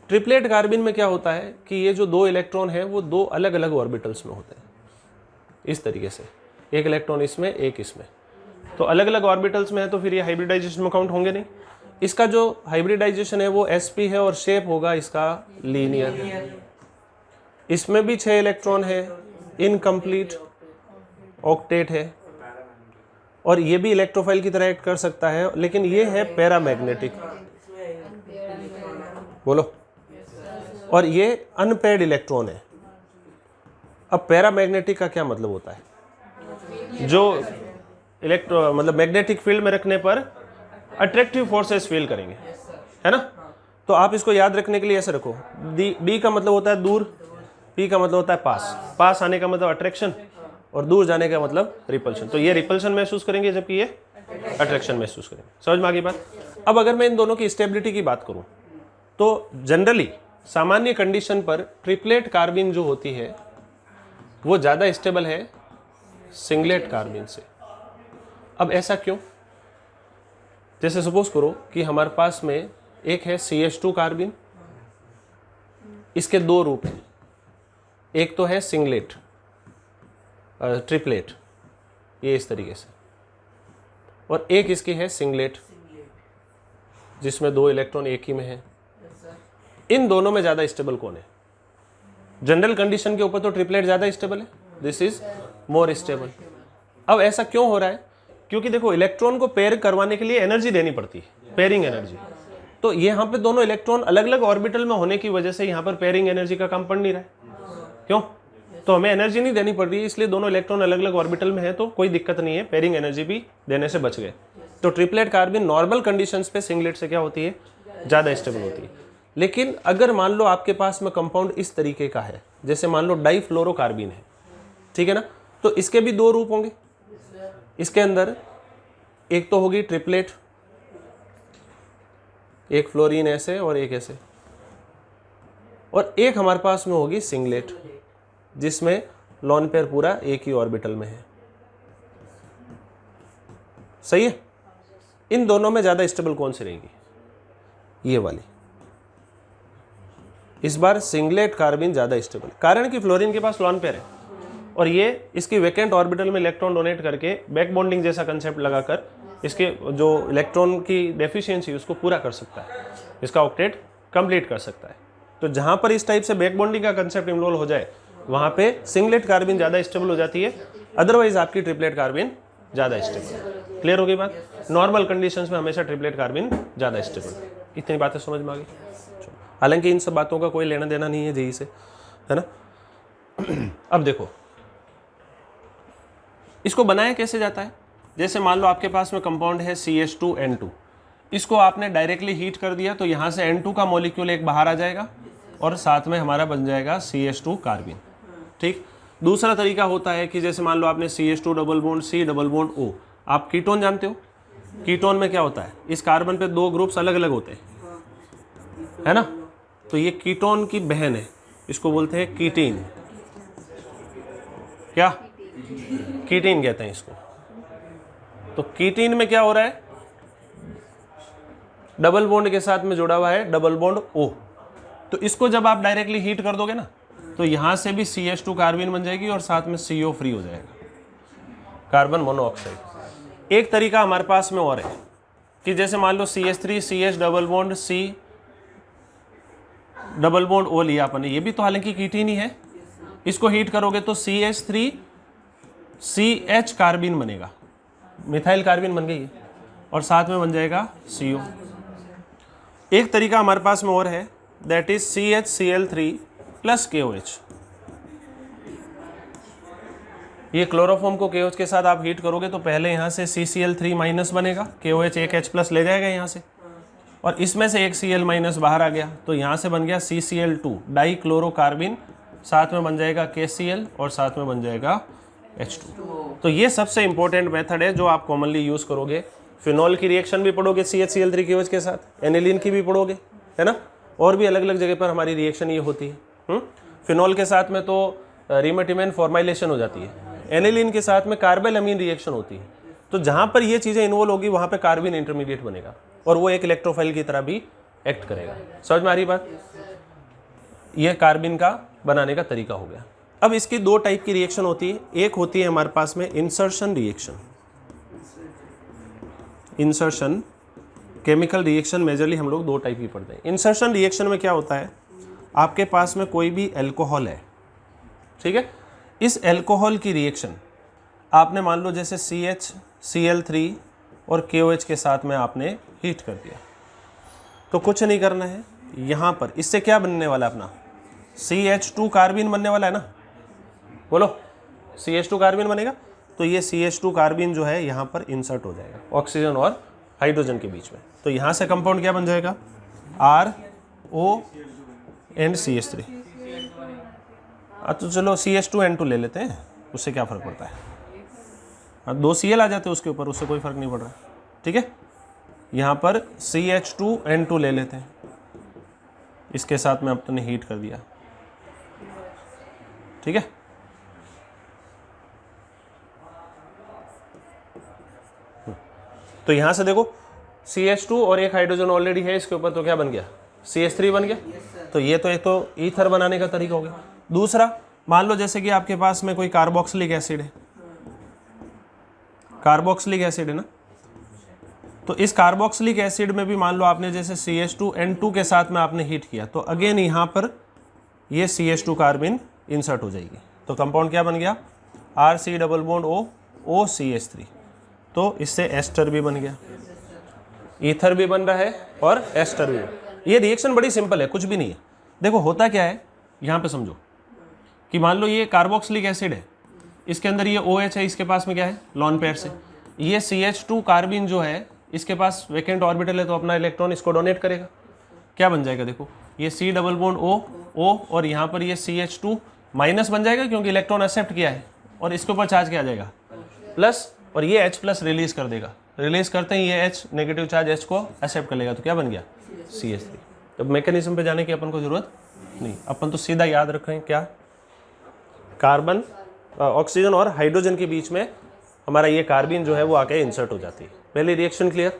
ट्रिपलेट कार्बिन में क्या होता है कि ये जो दो इलेक्ट्रॉन है वो दो अलग अलग ऑर्बिटल्स में होते हैं, इस तरीके से, एक इलेक्ट्रॉन इसमें एक इसमें, तो अलग अलग ऑर्बिटल्स में है, तो फिर ये हाइब्रिडाइजेशन में काउंट होंगे नहीं। इसका जो हाइब्रिडाइजेशन है वो sp है और शेप होगा इसका लीनियर। इसमें भी 6 इलेक्ट्रॉन है, इनकम्प्लीट ऑक्टेट है, और ये भी इलेक्ट्रोफाइल की तरह एक्ट कर सकता है, लेकिन ये है पैरामैग्नेटिक, बोलो, और ये अनपेयर्ड इलेक्ट्रॉन है। अब पैरामैग्नेटिक का क्या मतलब होता है? जो मतलब मैग्नेटिक फील्ड में रखने पर अट्रैक्टिव फोर्सेस फील करेंगे, है ना। तो आप इसको याद रखने के लिए ऐसे रखो, डी का मतलब होता है दूर, पी का मतलब होता है पास, पास आने का मतलब अट्रैक्शन और दूर जाने का मतलब रिपल्शन। तो ये रिपल्शन महसूस करेंगे जबकि ये अट्रैक्शन महसूस करेंगे। समझ में आ गई बात? अब अगर मैं इन दोनों की स्टेबिलिटी की बात करूं तो जनरली सामान्य कंडीशन पर ट्रिपलेट कार्बिन जो होती है वो ज़्यादा स्टेबल है सिंगलेट कार्बिन से। अब ऐसा क्यों? जैसे सपोज करो कि हमारे पास में एक है CH2 कार्बिन, इसके दो रूप हैं, एक तो है सिंगलेट ट्रिपलेट, ये इस तरीके से, और एक इसकी है सिंगलेट जिसमें दो इलेक्ट्रॉन एक ही में है। इन दोनों में ज़्यादा स्टेबल कौन है? जनरल कंडीशन के ऊपर तो ट्रिपलेट ज़्यादा स्टेबल है, दिस इज मोर स्टेबल। अब ऐसा क्यों हो रहा है? क्योंकि देखो इलेक्ट्रॉन को पेयर करवाने के लिए एनर्जी देनी पड़ती है, पेयरिंग एनर्जी। तो यहाँ पे दोनों इलेक्ट्रॉन अलग अलग ऑर्बिटल में होने की वजह से यहाँ पर पेयरिंग एनर्जी का काम पड़ नहीं रहा है। क्यों? तो हमें एनर्जी नहीं देनी पड़ रही है, इसलिए दोनों इलेक्ट्रॉन अलग अलग ऑर्बिटल में है, तो कोई दिक्कत नहीं है, पेयरिंग एनर्जी भी देने से बच गए। तो ट्रिपलेट कार्बिन नॉर्मल कंडीशंस पे सिंगलेट से क्या होती है? ज़्यादा स्टेबल होती है। लेकिन अगर मान लो आपके पास में कंपाउंड इस तरीके का है, जैसे मान लो डाइफ्लोरोकार्बिन है, ठीक है ना, तो इसके भी दो रूप होंगे। इसके अंदर एक तो होगी ट्रिपलेट, एक फ्लोरीन ऐसे और एक ऐसे, और एक हमारे पास में होगी सिंगलेट जिसमें लॉन पेयर पूरा एक ही ऑर्बिटल में है। सही है? इन दोनों में ज्यादा स्टेबल कौन सी रहेगी? ये वाली। इस बार सिंगलेट कार्बिन ज्यादा स्टेबल, कारण कि फ्लोरीन के पास लॉन पेयर है और ये इसकी वैकेंट ऑर्बिटल में इलेक्ट्रॉन डोनेट करके बैक बॉन्डिंग जैसा कंसेप्ट लगाकर इसके जो इलेक्ट्रॉन की डेफिशिएंसी उसको पूरा कर सकता है, इसका ऑक्टेट कंप्लीट कर सकता है। तो जहां पर इस टाइप से बैक बॉन्डिंग का कंसेप्ट इन्वॉल्व हो जाए वहां पे सिंगलेट कार्बिन ज़्यादा स्टेबल हो जाती है, अदरवाइज आपकी ट्रिपलेट कार्बिन ज़्यादा स्टेबल। क्लियर हो गई बात? नॉर्मल कंडीशंस में हमेशा ट्रिपलेट कार्बिन ज़्यादा स्टेबल। इतनी बातें समझ में आ गई? हालांकि इन सब बातों का कोई लेना देना नहीं है जेई से, है ना। अब देखो इसको बनाया कैसे जाता है। जैसे मान लो आपके पास में कंपाउंड है CH2N2, इसको आपने डायरेक्टली हीट कर दिया तो यहाँ से N2 का मॉलिक्यूल एक बाहर आ जाएगा और साथ में हमारा बन जाएगा CH2 कार्बिन। ठीक। दूसरा तरीका होता है कि जैसे मान लो आपने CH2 double bond C double bond O, आप कीटोन जानते हो, कीटोन में क्या होता है, इस कार्बन पे दो ग्रुप्स अलग अलग होते हैं, है ना। तो ये कीटोन की बहन है, इसको बोलते हैं कीटीन। क्या? कीटीन कहते हैं इसको। तो कीटीन में क्या हो रहा है, डबल बॉन्ड के साथ में जुड़ा हुआ है डबल बॉन्ड O। तो इसको जब आप डायरेक्टली हीट कर दोगे ना तो यहां से भी CH2 कार्बिन बन जाएगी और साथ में CO फ्री हो जाएगा, कार्बन मोनोऑक्साइड। एक तरीका हमारे पास में और है कि जैसे मान लो CH3 CH double bond C double bond O लिया अपन ने, ये भी तो हालांकि कीटीन ही है। इसको हीट करोगे तो CH3 CH कार्बिन बनेगा, मिथाइल कार्बिन बन गई है, और साथ में बन जाएगा CO। एक तरीका हमारे पास में और है, that is CHCl3 plus KOH। ये क्लोरोफॉर्म को KOH के साथ आप हीट करोगे तो पहले यहाँ से CCl3 माइनस बनेगा, KOH एक H प्लस ले जाएगा यहाँ से, और इसमें से एक Cl माइनस बाहर आ गया तो यहाँ से बन गया CCl2 डाई क्लोरोकार्बिन, साथ में बन जाएगा KCl और साथ में बन जाएगा H2। तो ये सबसे इंपॉर्टेंट मेथड है जो आप कॉमनली यूज करोगे। फिनॉल की रिएक्शन भी पढ़ोगे CHCl3 KOH के साथ, एनिलीन की भी पढ़ोगे, है ना, और भी अलग अलग जगह पर हमारी रिएक्शन ये होती है। फिनॉल के साथ में तो रीमेटिमेन फॉर्माइलेशन हो जाती है, एनिलीन के साथ में कार्बेलअमीन रिएक्शन होती है। तो जहाँ पर ये चीज़ें इन्वॉल्व होगी वहाँ पे कार्बिन इंटरमीडिएट बनेगा और वो एक इलेक्ट्रोफाइल की तरह भी एक्ट करेगा। समझ में आ रही बात? ये कार्बिन का बनाने का तरीका हो गया। अब इसकी दो टाइप की रिएक्शन होती है। एक होती है हमारे पास में insertion reaction. Insertion chemical reaction majorly हम लोग दो टाइप की पढ़ते हैं। इंसर्शन रिएक्शन में क्या होता है, आपके पास में कोई भी एल्कोहल है, ठीक है, इस एल्कोहल की रिएक्शन आपने मान लो जैसे CH Cl3 और KOH के साथ में आपने हीट कर दिया, तो कुछ नहीं करना है, यहाँ पर इससे क्या बनने वाला है अपना CH2 कार्बिन बनने वाला है ना, बोलो CH2 कार्बिन बनेगा। तो ये CH2 कार्बिन जो है यहाँ पर इंसर्ट हो जाएगा ऑक्सीजन और हाइड्रोजन के बीच में। तो यहाँ से कंपाउंड क्या बन जाएगा, RO एंड CH3। तो चलो CH2N2 ले लेते हैं, उससे क्या फ़र्क पड़ता है, 2 Cl आ जाते हैं उसके ऊपर, उससे कोई फ़र्क नहीं पड़ रहा, ठीक है। यहाँ पर CH2N2 ले लेते हैं, इसके साथ में अपने हीट कर दिया, ठीक है। तो यहाँ से देखो CH2 और एक हाइड्रोजन ऑलरेडी है इसके ऊपर, तो क्या बन गया, CH3 बन गया। तो ये तो एक तो ईथर बनाने का तरीका हो गया। दूसरा, मान लो जैसे कि आपके पास में कोई कार्बोक्सिलिक एसिड है, कार्बोक्सिलिक एसिड है ना, तो इस कार्बोक्सिलिक एसिड में भी मान लो आपने जैसे CH2N2 के साथ में आपने हीट किया, तो अगेन यहाँ पर ये CH2 कार्बिन इंसर्ट हो जाएगी। तो कंपाउंड क्या बन गया, RC double bond O OCH3। तो इससे एस्टर भी बन गया, ईथर भी बन रहा है और एस्टर भी। ये रिएक्शन बड़ी सिंपल है, कुछ भी नहीं है। देखो होता क्या है, यहाँ पे समझो कि मान लो ये कार्बोक्सिलिक एसिड है, इसके अंदर ये OH है, इसके पास में क्या है, लॉन पेयर से। ये CH2 कार्बिन जो है इसके पास वैकेंट ऑर्बिटल है, तो अपना इलेक्ट्रॉन इसको डोनेट करेगा, क्या बन जाएगा, देखो ये C डबल बॉन्ड O और यहाँ पर ये CH2 माइनस बन जाएगा क्योंकि इलेक्ट्रॉन एक्सेप्ट किया है, और इसके ऊपर चार्ज क्या आ जाएगा, प्लस, और ये H प्लस रिलीज कर देगा। रिलीज करते ही ये H नेगेटिव चार्ज H को एक्सेप्ट कर लेगा, तो क्या बन गया, CH3। तो मैकेनिज्म पे जाने की अपन को जरूरत नहीं, अपन तो सीधा याद रखें क्या, कार्बन ऑक्सीजन और हाइड्रोजन के बीच में हमारा ये कार्बिन जो है वो आके इंसर्ट हो जाती है। पहली रिएक्शन क्लियर।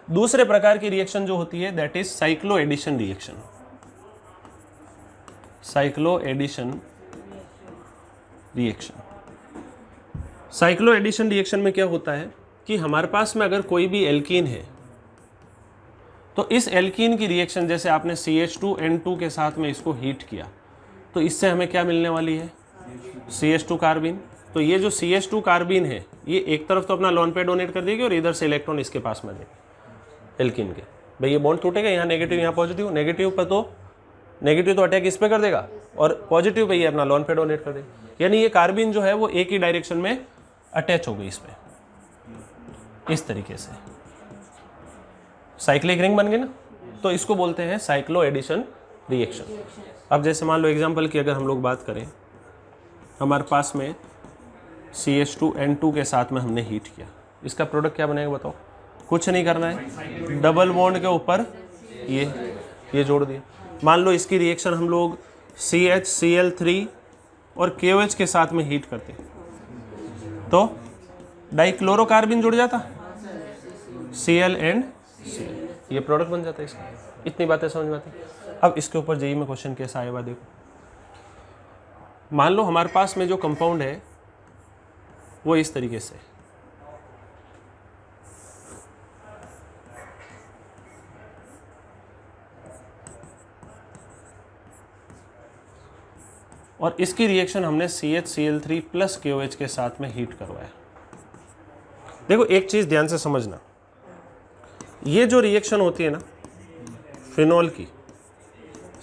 दूसरे प्रकार की रिएक्शन जो होती है that is cycloaddition reaction. Cycloaddition reaction, cycloaddition reaction में क्या होता है कि हमारे पास में अगर कोई भी एल्कीन है, तो इस एल्कीन की रिएक्शन जैसे आपने CH2N2 के साथ में इसको हीट किया, तो इससे हमें क्या मिलने वाली है, CH2 कार्बिन। तो ये जो CH2 कार्बिन है ये एक तरफ तो अपना लॉन पेयर डोनेट कर देगी और इधर से इलेक्ट्रॉन इसके पास में देगी एल्कीन के। भाई ये बॉन्ड टूटेगा, यहाँ नेगेटिव यहाँ पॉजिटिव, नेगेटिव पर तो नेगेटिव तो अटैक इस पे कर देगा और पॉजिटिव पे ये अपना लॉन पेयर डोनेट कर देगा। यानी ये कार्बिन जो है वो एक ही डायरेक्शन में अटैच हो गई इस पे, इस तरीके से साइक्लिक रिंग बन गई ना। तो इसको बोलते हैं साइक्लो एडिशन रिएक्शन। अब जैसे मान लो एग्जांपल की अगर हम लोग बात करें, हमारे पास में CH2N2 के साथ में हमने हीट किया, इसका प्रोडक्ट क्या बनेगा बताओ, कुछ नहीं करना है, डबल बॉन्ड के ऊपर ये जोड़ दिया। मान लो इसकी रिएक्शन हम लोग CH Cl3 और KOH के साथ में हीट करते तो डाइक्लोरोकार्बिन जुड़ जाता, Cl एंड Cl, ये प्रोडक्ट बन जाता है इसका। इतनी बातें समझ में आती। अब इसके ऊपर जेईई में क्वेश्चन कैसा आएगा देखो। मान लो हमारे पास में जो कंपाउंड है वो इस तरीके से, और इसकी रिएक्शन हमने CHCl3 प्लस KOH के साथ में हीट करवाया। देखो एक चीज ध्यान से समझना, ये जो रिएक्शन होती है ना फिनॉल की,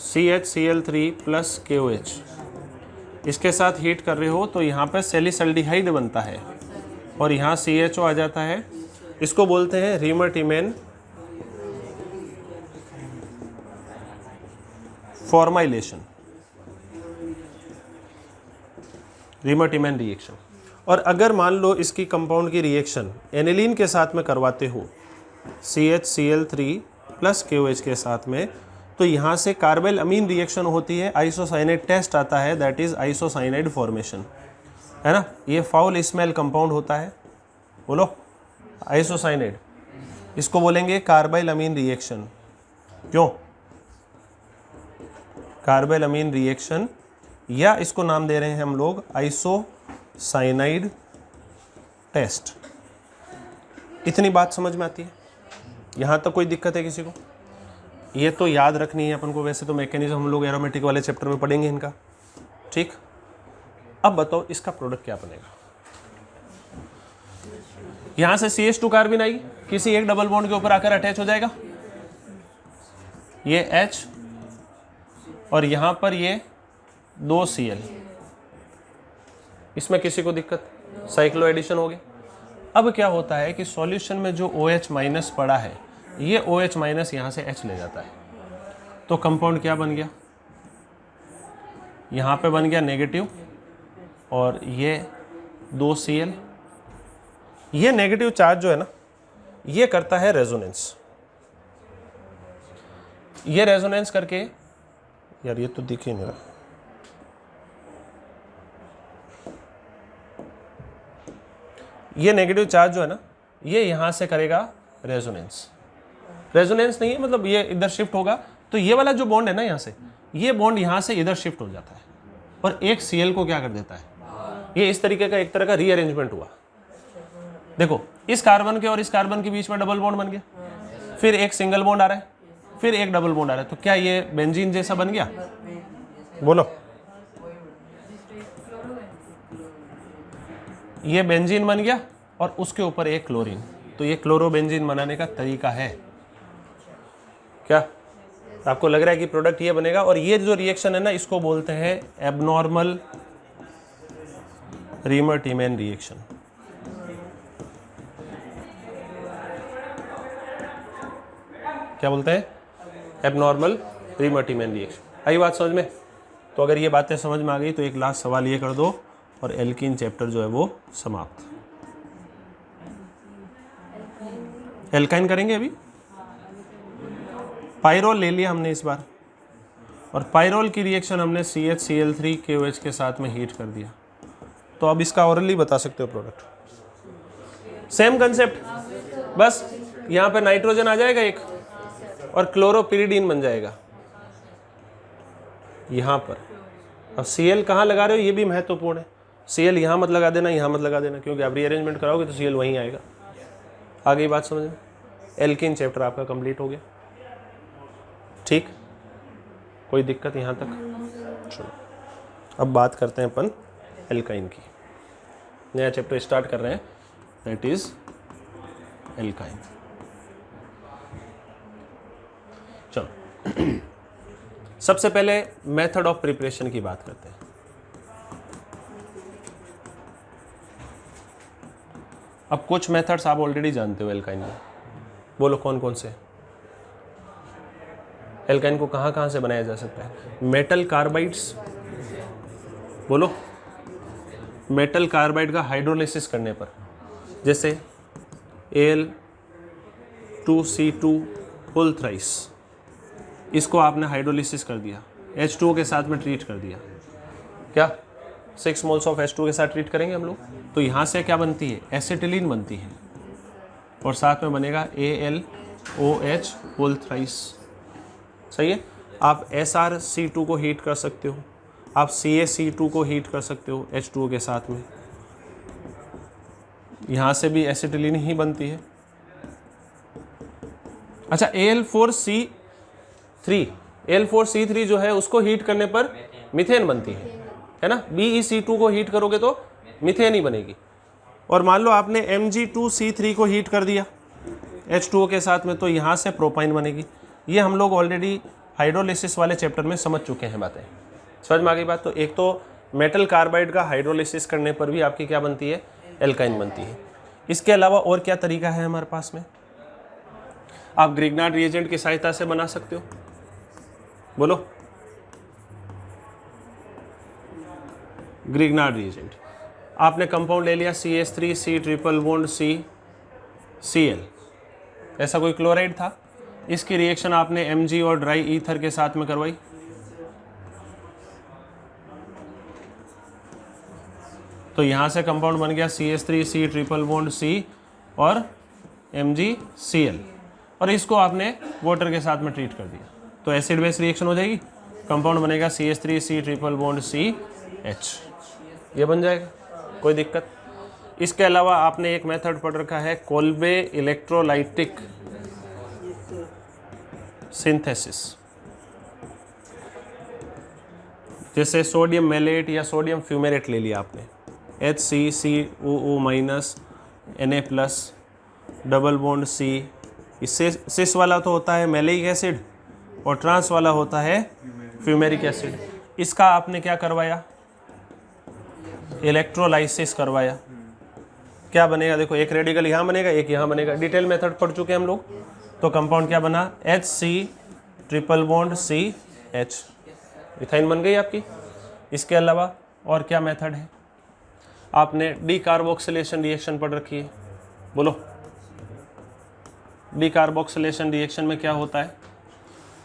CHCl3 प्लस KOH, इसके साथ हीट कर रहे हो तो यहाँ पे सैलिसल्डिहाइड बनता है और यहाँ CHO आ जाता है। इसको बोलते हैं रीमर्टिमेन फॉर्माइलेशन, रीमर्टिमेन रिएक्शन। और अगर मान लो इसकी कंपाउंड की रिएक्शन एनिलीन के साथ में करवाते हो CHCl3 प्लस KOH के साथ में, तो यहाँ से कार्बाइल अमीन रिएक्शन होती है, आइसोसाइनाइड टेस्ट आता है, दैट इज आइसोसाइनाइड फॉर्मेशन, है ना। ये फाउल स्मेल कंपाउंड होता है, बोलो आइसोसाइनाइड, इसको बोलेंगे कार्बाइल अमीन रिएक्शन। क्यों? कार्बाइल अमीन रिएक्शन, या इसको नाम दे रहे हैं हम लोग आइसोसाइनाइड टेस्ट। इतनी बात समझ में आती है? यहाँ तक कोई दिक्कत है किसी को? ये तो याद रखनी है अपन को, वैसे तो मैकेनिज्म हम लोग एरोमेटिक वाले चैप्टर में पढ़ेंगे इनका, ठीक। अब बताओ इसका प्रोडक्ट क्या बनेगा। यहां से CH2 कार्बन आई, किसी एक डबल बॉन्ड के ऊपर आकर अटैच हो जाएगा, ये H, और यहां पर ये 2 Cl, इसमें किसी को दिक्कत? साइक्लो एडिशन हो गया। अब क्या होता है कि सॉल्यूशन में जो OH माइनस पड़ा है, ये OH माइनस यहां से H ले जाता है, तो कंपाउंड क्या बन गया? यहां पे बन गया नेगेटिव, और ये 2 Cl। ये नेगेटिव चार्ज जो है ना, ये करता है रेजोनेंस। ये रेजोनेंस करके, यार ये तो दिख ही नहीं रहा, ये नेगेटिव चार्ज जो है ना, ये यहां से करेगा रेजोनेंस। रेजोनेंस नहीं है मतलब ये इधर शिफ्ट होगा, तो ये वाला जो बॉन्ड है ना, यहां से ये बॉन्ड यहां से इधर शिफ्ट हो जाता है, और एक Cl को क्या कर देता है, ये इस तरीके का एक तरह का रीअरेंजमेंट हुआ। देखो इस कार्बन के और इस कार्बन के बीच में डबल बॉन्ड बन गया, फिर एक सिंगल बॉन्ड आ रहा है, फिर एक डबल बॉन्ड आ रहा है, तो क्या ये बेंजीन जैसा बन गया? बोलो, ये बेंजीन बन गया और उसके ऊपर एक क्लोरीन, तो ये क्लोरोबेंजीन बनाने का तरीका है। क्या आपको लग रहा है कि प्रोडक्ट ये बनेगा? और ये जो रिएक्शन है ना, इसको बोलते हैं एबनॉर्मल रीमर-टीमैन रिएक्शन। क्या बोलते हैं? Abnormal रीमर-टीमैन reaction. आई बात समझ में? तो अगर ये बातें समझ में आ गई तो एक लास्ट सवाल ये कर दो और एल्कीन चैप्टर जो है वो समाप्त। एल्काइन करेंगे अभी। पाइरोल ले लिया हमने इस बार, और पाइरोल की रिएक्शन हमने CHCl3 KOH के साथ में हीट कर दिया, तो अब इसका ओरली बता सकते हो प्रोडक्ट। सेम कंसेप्ट, बस यहाँ पे नाइट्रोजन आ जाएगा एक, और क्लोरोपिरिडीन बन जाएगा यहाँ पर। अब Cl कहाँ लगा रहे हो ये भी महत्वपूर्ण है। Cl यहाँ मत लगा देना, यहाँ मत लगा देना, क्योंकि आप रीअरेंजमेंट कराओगे तो Cl वहीं आएगा। आ गई बात समझ में? एल्कीन चैप्टर आपका कंप्लीट हो गया, ठीक। कोई दिक्कत यहाँ तक? चलो अब बात करते हैं अपन एल्काइन की। नया चैप्टर स्टार्ट कर रहे हैं, दैट इज एल्काइन। चलो सबसे पहले मेथड ऑफ प्रिपरेशन की बात करते हैं। अब कुछ मेथड्स आप ऑलरेडी जानते हो एल्काइन में, बोलो कौन कौन से? एल्काइन को कहाँ कहाँ से बनाया जा सकता है? मेटल कार्बाइड्स, बोलो। मेटल कार्बाइड का हाइड्रोलिसिस करने पर, जैसे Al2C2 होल थ्राइस, इसको आपने हाइड्रोलिसिस कर दिया, H2O के साथ में ट्रीट कर दिया। क्या 6 मोल्स ऑफ H2O के साथ ट्रीट करेंगे हम लोग, तो यहाँ से क्या बनती है? एसिटिलीन बनती है, और साथ में बनेगा AlOH होल थ्राइस। सही है। आप SrC2 को हीट कर सकते हो, आप CaC2 को हीट कर सकते हो H2O के साथ में, यहाँ से भी एसिटिलीन ही बनती है। अच्छा Al4C3 जो है उसको हीट करने पर मीथेन बनती है ना। BeC2 को हीट करोगे तो मीथेन ही बनेगी। और मान लो आपने Mg2C3 को हीट कर दिया H2O के साथ में, तो यहाँ से प्रोपाइन बनेगी। ये हम लोग ऑलरेडी हाइड्रोलिसिस वाले चैप्टर में समझ चुके हैं बातें, समझ में आ गई बात। तो एक तो मेटल कार्बाइड का हाइड्रोलिसिस करने पर भी आपकी क्या बनती है? एल्काइन बनती है। इसके अलावा और क्या तरीका है हमारे पास में? आप ग्रिग्नार्ड रिएजेंट की सहायता से बना सकते हो, बोलो। ग्रिग्नार्ड रिएजेंट, आपने कंपाउंड ले लिया CH3 C triple bond C Cl, ऐसा कोई क्लोराइड था, इसकी रिएक्शन आपने Mg और ड्राई ईथर के साथ में करवाई, तो यहाँ से कंपाउंड बन गया CH3C ट्रिपल बॉन्ड C और MgCl, और इसको आपने वाटर के साथ में ट्रीट कर दिया तो एसिड बेस रिएक्शन हो जाएगी। कंपाउंड बनेगा CH3C ट्रिपल बॉन्ड CH, ये बन जाएगा, कोई दिक्कत। इसके अलावा आपने एक मेथड पढ़ रखा है कोल्बे इलेक्ट्रोलाइटिक सिंथेसिस, जैसे सोडियम मेलेट या सोडियम फ्यूमेरेट ले लिया आपने, HCCOO minus Na+ double bond C, इससे सिस वाला तो होता है मेलेइक एसिड और ट्रांस वाला होता है फ्यूमेरिक एसिड। इसका आपने क्या करवाया, इलेक्ट्रोलाइसिस करवाया। क्या बनेगा, देखो एक रेडिकल यहाँ बनेगा, एक यहाँ बनेगा, डिटेल मेथड पढ़ चुके हैं हम लोग। तो कंपाउंड क्या बना, HC triple bond CH, ethyne बन गई आपकी। इसके अलावा और क्या मेथड है, आपने डीकार्बोक्सिलेशन रिएक्शन पढ़ रखी है, बोलो। डीकार्बोक्सिलेशन रिएक्शन में क्या होता है,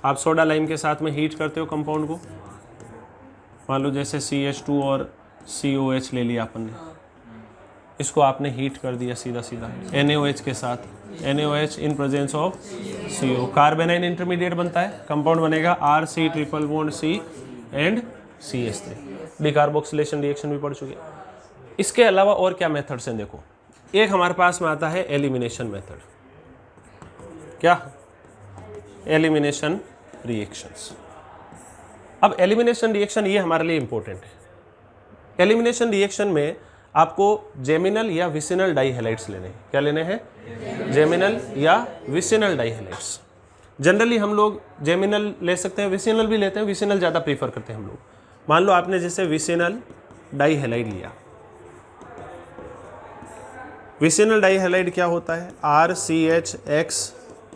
आप सोडा लाइम के साथ में हीट करते हो कंपाउंड को, मान लो जैसे CH2 और COH ले लिया अपन ने, इसको आपने हीट कर दिया सीधा सीधा NaOH के साथ, NaOH in presence of CO, कार्बेनाइन intermediate बनता है, कंपाउंड बनेगा RC triple bond C and CH3। Decarboxylation reaction भी पढ़ चुके। इसके अलावा और क्या मेथड्स हैं, देखो एक हमारे पास में आता है एलिमिनेशन मेथड। क्या, एलिमिनेशन रिएक्शंस। अब एलिमिनेशन रिएक्शन ये हमारे लिए इंपॉर्टेंट है। एलिमिनेशन रिएक्शन में आपको जेमिनल या विसिनल डाइहैलाइड्स लेने हैं। क्या लेने हैं, जेमिनल या विसिनल डाइहैलाइड्स। जनरली हम लोग जेमिनल ले सकते हैं, विसिनल भी लेते हैं, विसिनल ज़्यादा प्रीफर करते हैं हम लोग। मान लो आपने जैसे विसिनल डाइहैलाइड लिया, विसिनल डाइहैलाइड क्या होता है, RCH,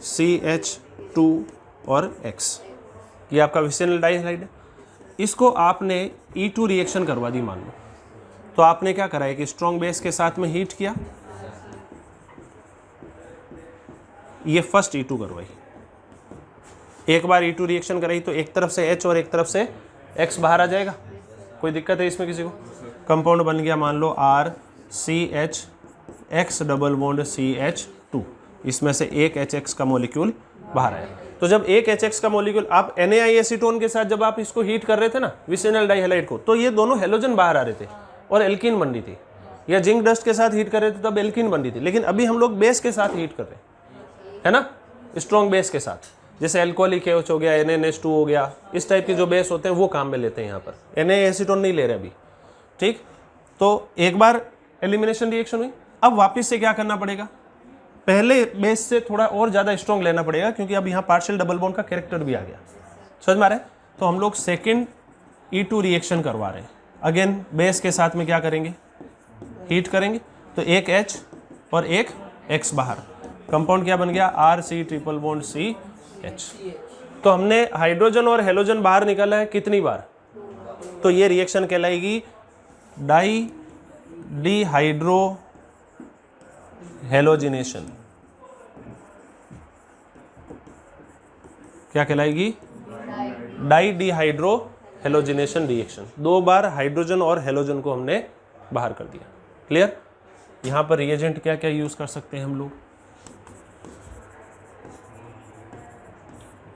CH2 और X, ये आपका विसिनल डाइहैलाइड है। इसको आपने E2 रिएक्शन करवा दी मान लो, तो आपने क्या करा है कि स्ट्रॉन्ग बेस के साथ में हीट किया, ये फर्स्ट E2 करवाई। एक बार E2 रिएक्शन कराई तो एक तरफ से H और एक तरफ से X बाहर आ जाएगा, कोई दिक्कत है इसमें किसी को। कंपाउंड बन गया मान लो RCH X double bond CH2, इसमें से एक HX का मॉलिक्यूल बाहर आया। तो जब एक HX का मॉलिक्यूल आप NaI एसीटोन के साथ जब आप इसको हीट कर रहे थे ना विसिनल डाइहैलाइड को, तो ये दोनों हेलोजन बाहर आ रहे थे और एल्कीन बन रही थी, या जिंक डस्ट के साथ हीट कर रहे थे तब एल्कीन बन रही थी। लेकिन अभी हम लोग बेस के साथ हीट कर रहे हैं, है ना, स्ट्रॉन्ग बेस के साथ, जैसे एल्कोहलिक एच हो गया, NaNH2 हो गया, इस टाइप के जो बेस होते हैं वो काम में लेते हैं। यहाँ पर NaI एसीटोन नहीं ले रहे अभी, ठीक। तो एक बार एलिमिनेशन रिएक्शन हुई, अब वापस से क्या करना पड़ेगा, पहले बेस से थोड़ा और ज़्यादा स्ट्रॉन्ग लेना पड़ेगा, क्योंकि अब यहाँ पार्शियल डबल बॉन्ड का कैरेक्टर भी आ गया, समझ में आ रहा है। तो हम लोग सेकेंड E2 रिएक्शन करवा रहे हैं। अगेन बेस के साथ में क्या करेंगे, हीट करेंगे, तो एक H और एक X बाहर, कंपाउंड क्या बन गया, RC ट्रिपल बॉन्ड CH। तो हमने हाइड्रोजन और हेलोजन बाहर निकाला है कितनी बार, तो ये रिएक्शन कहलाएगी डिहाइड्रो हेलोजिनेशन। क्या कहलाएगी, डिहाइड्रो हेलोजिनेशन रिएक्शन। दो बार हाइड्रोजन और हेलोजन को हमने बाहर कर दिया, क्लियर। यहां पर रिएजेंट क्या क्या यूज कर सकते हैं हम लोग,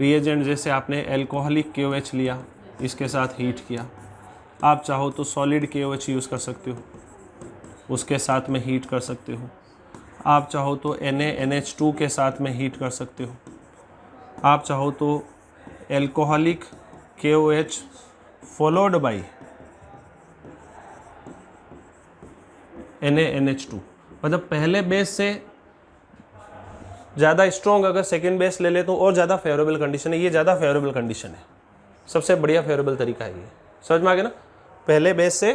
रिएजेंट जैसे आपने एल्कोहलिक KOH लिया, इसके साथ हीट किया, आप चाहो तो सॉलिड KOH यूज़ कर सकते हो, उसके साथ में हीट कर सकते हो। आप चाहो तो NaNH2 के साथ में हीट कर सकते हो। आप चाहो तो alcoholic KOH followed by NaNH2, मतलब पहले बेस से ज़्यादा स्ट्रॉन्ग अगर सेकेंड बेस ले ले तो और ज़्यादा फेवरेबल कंडीशन है। ये ज़्यादा फेवरेबल कंडीशन है, सबसे बढ़िया फेवरेबल तरीका है ये, समझ में आ गया ना। पहले बेस से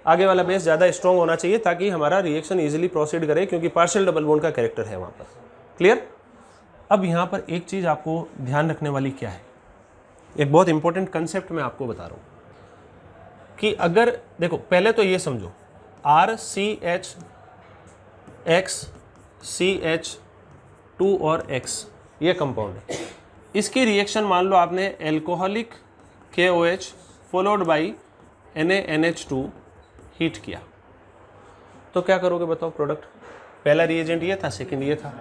आगे वाला बेस ज़्यादा स्ट्रॉन्ग होना चाहिए ताकि हमारा रिएक्शन इजीली प्रोसीड करे, क्योंकि पार्शियल डबल बॉन्ड का कैरेक्टर है वहाँ पर, क्लियर। अब यहाँ पर एक चीज़ आपको ध्यान रखने वाली क्या है, एक बहुत इंपॉर्टेंट कंसेप्ट मैं आपको बता रहा हूँ कि अगर देखो पहले तो ये समझो RCH X CH2 और X ये कंपाउंड है, इसकी रिएक्शन मान लो आपने alcoholic KOH followed by NaNH2 heat किया, तो क्या करोगे बताओ प्रोडक्ट? पहला रिएजेंट ये था, सेकंड ये था,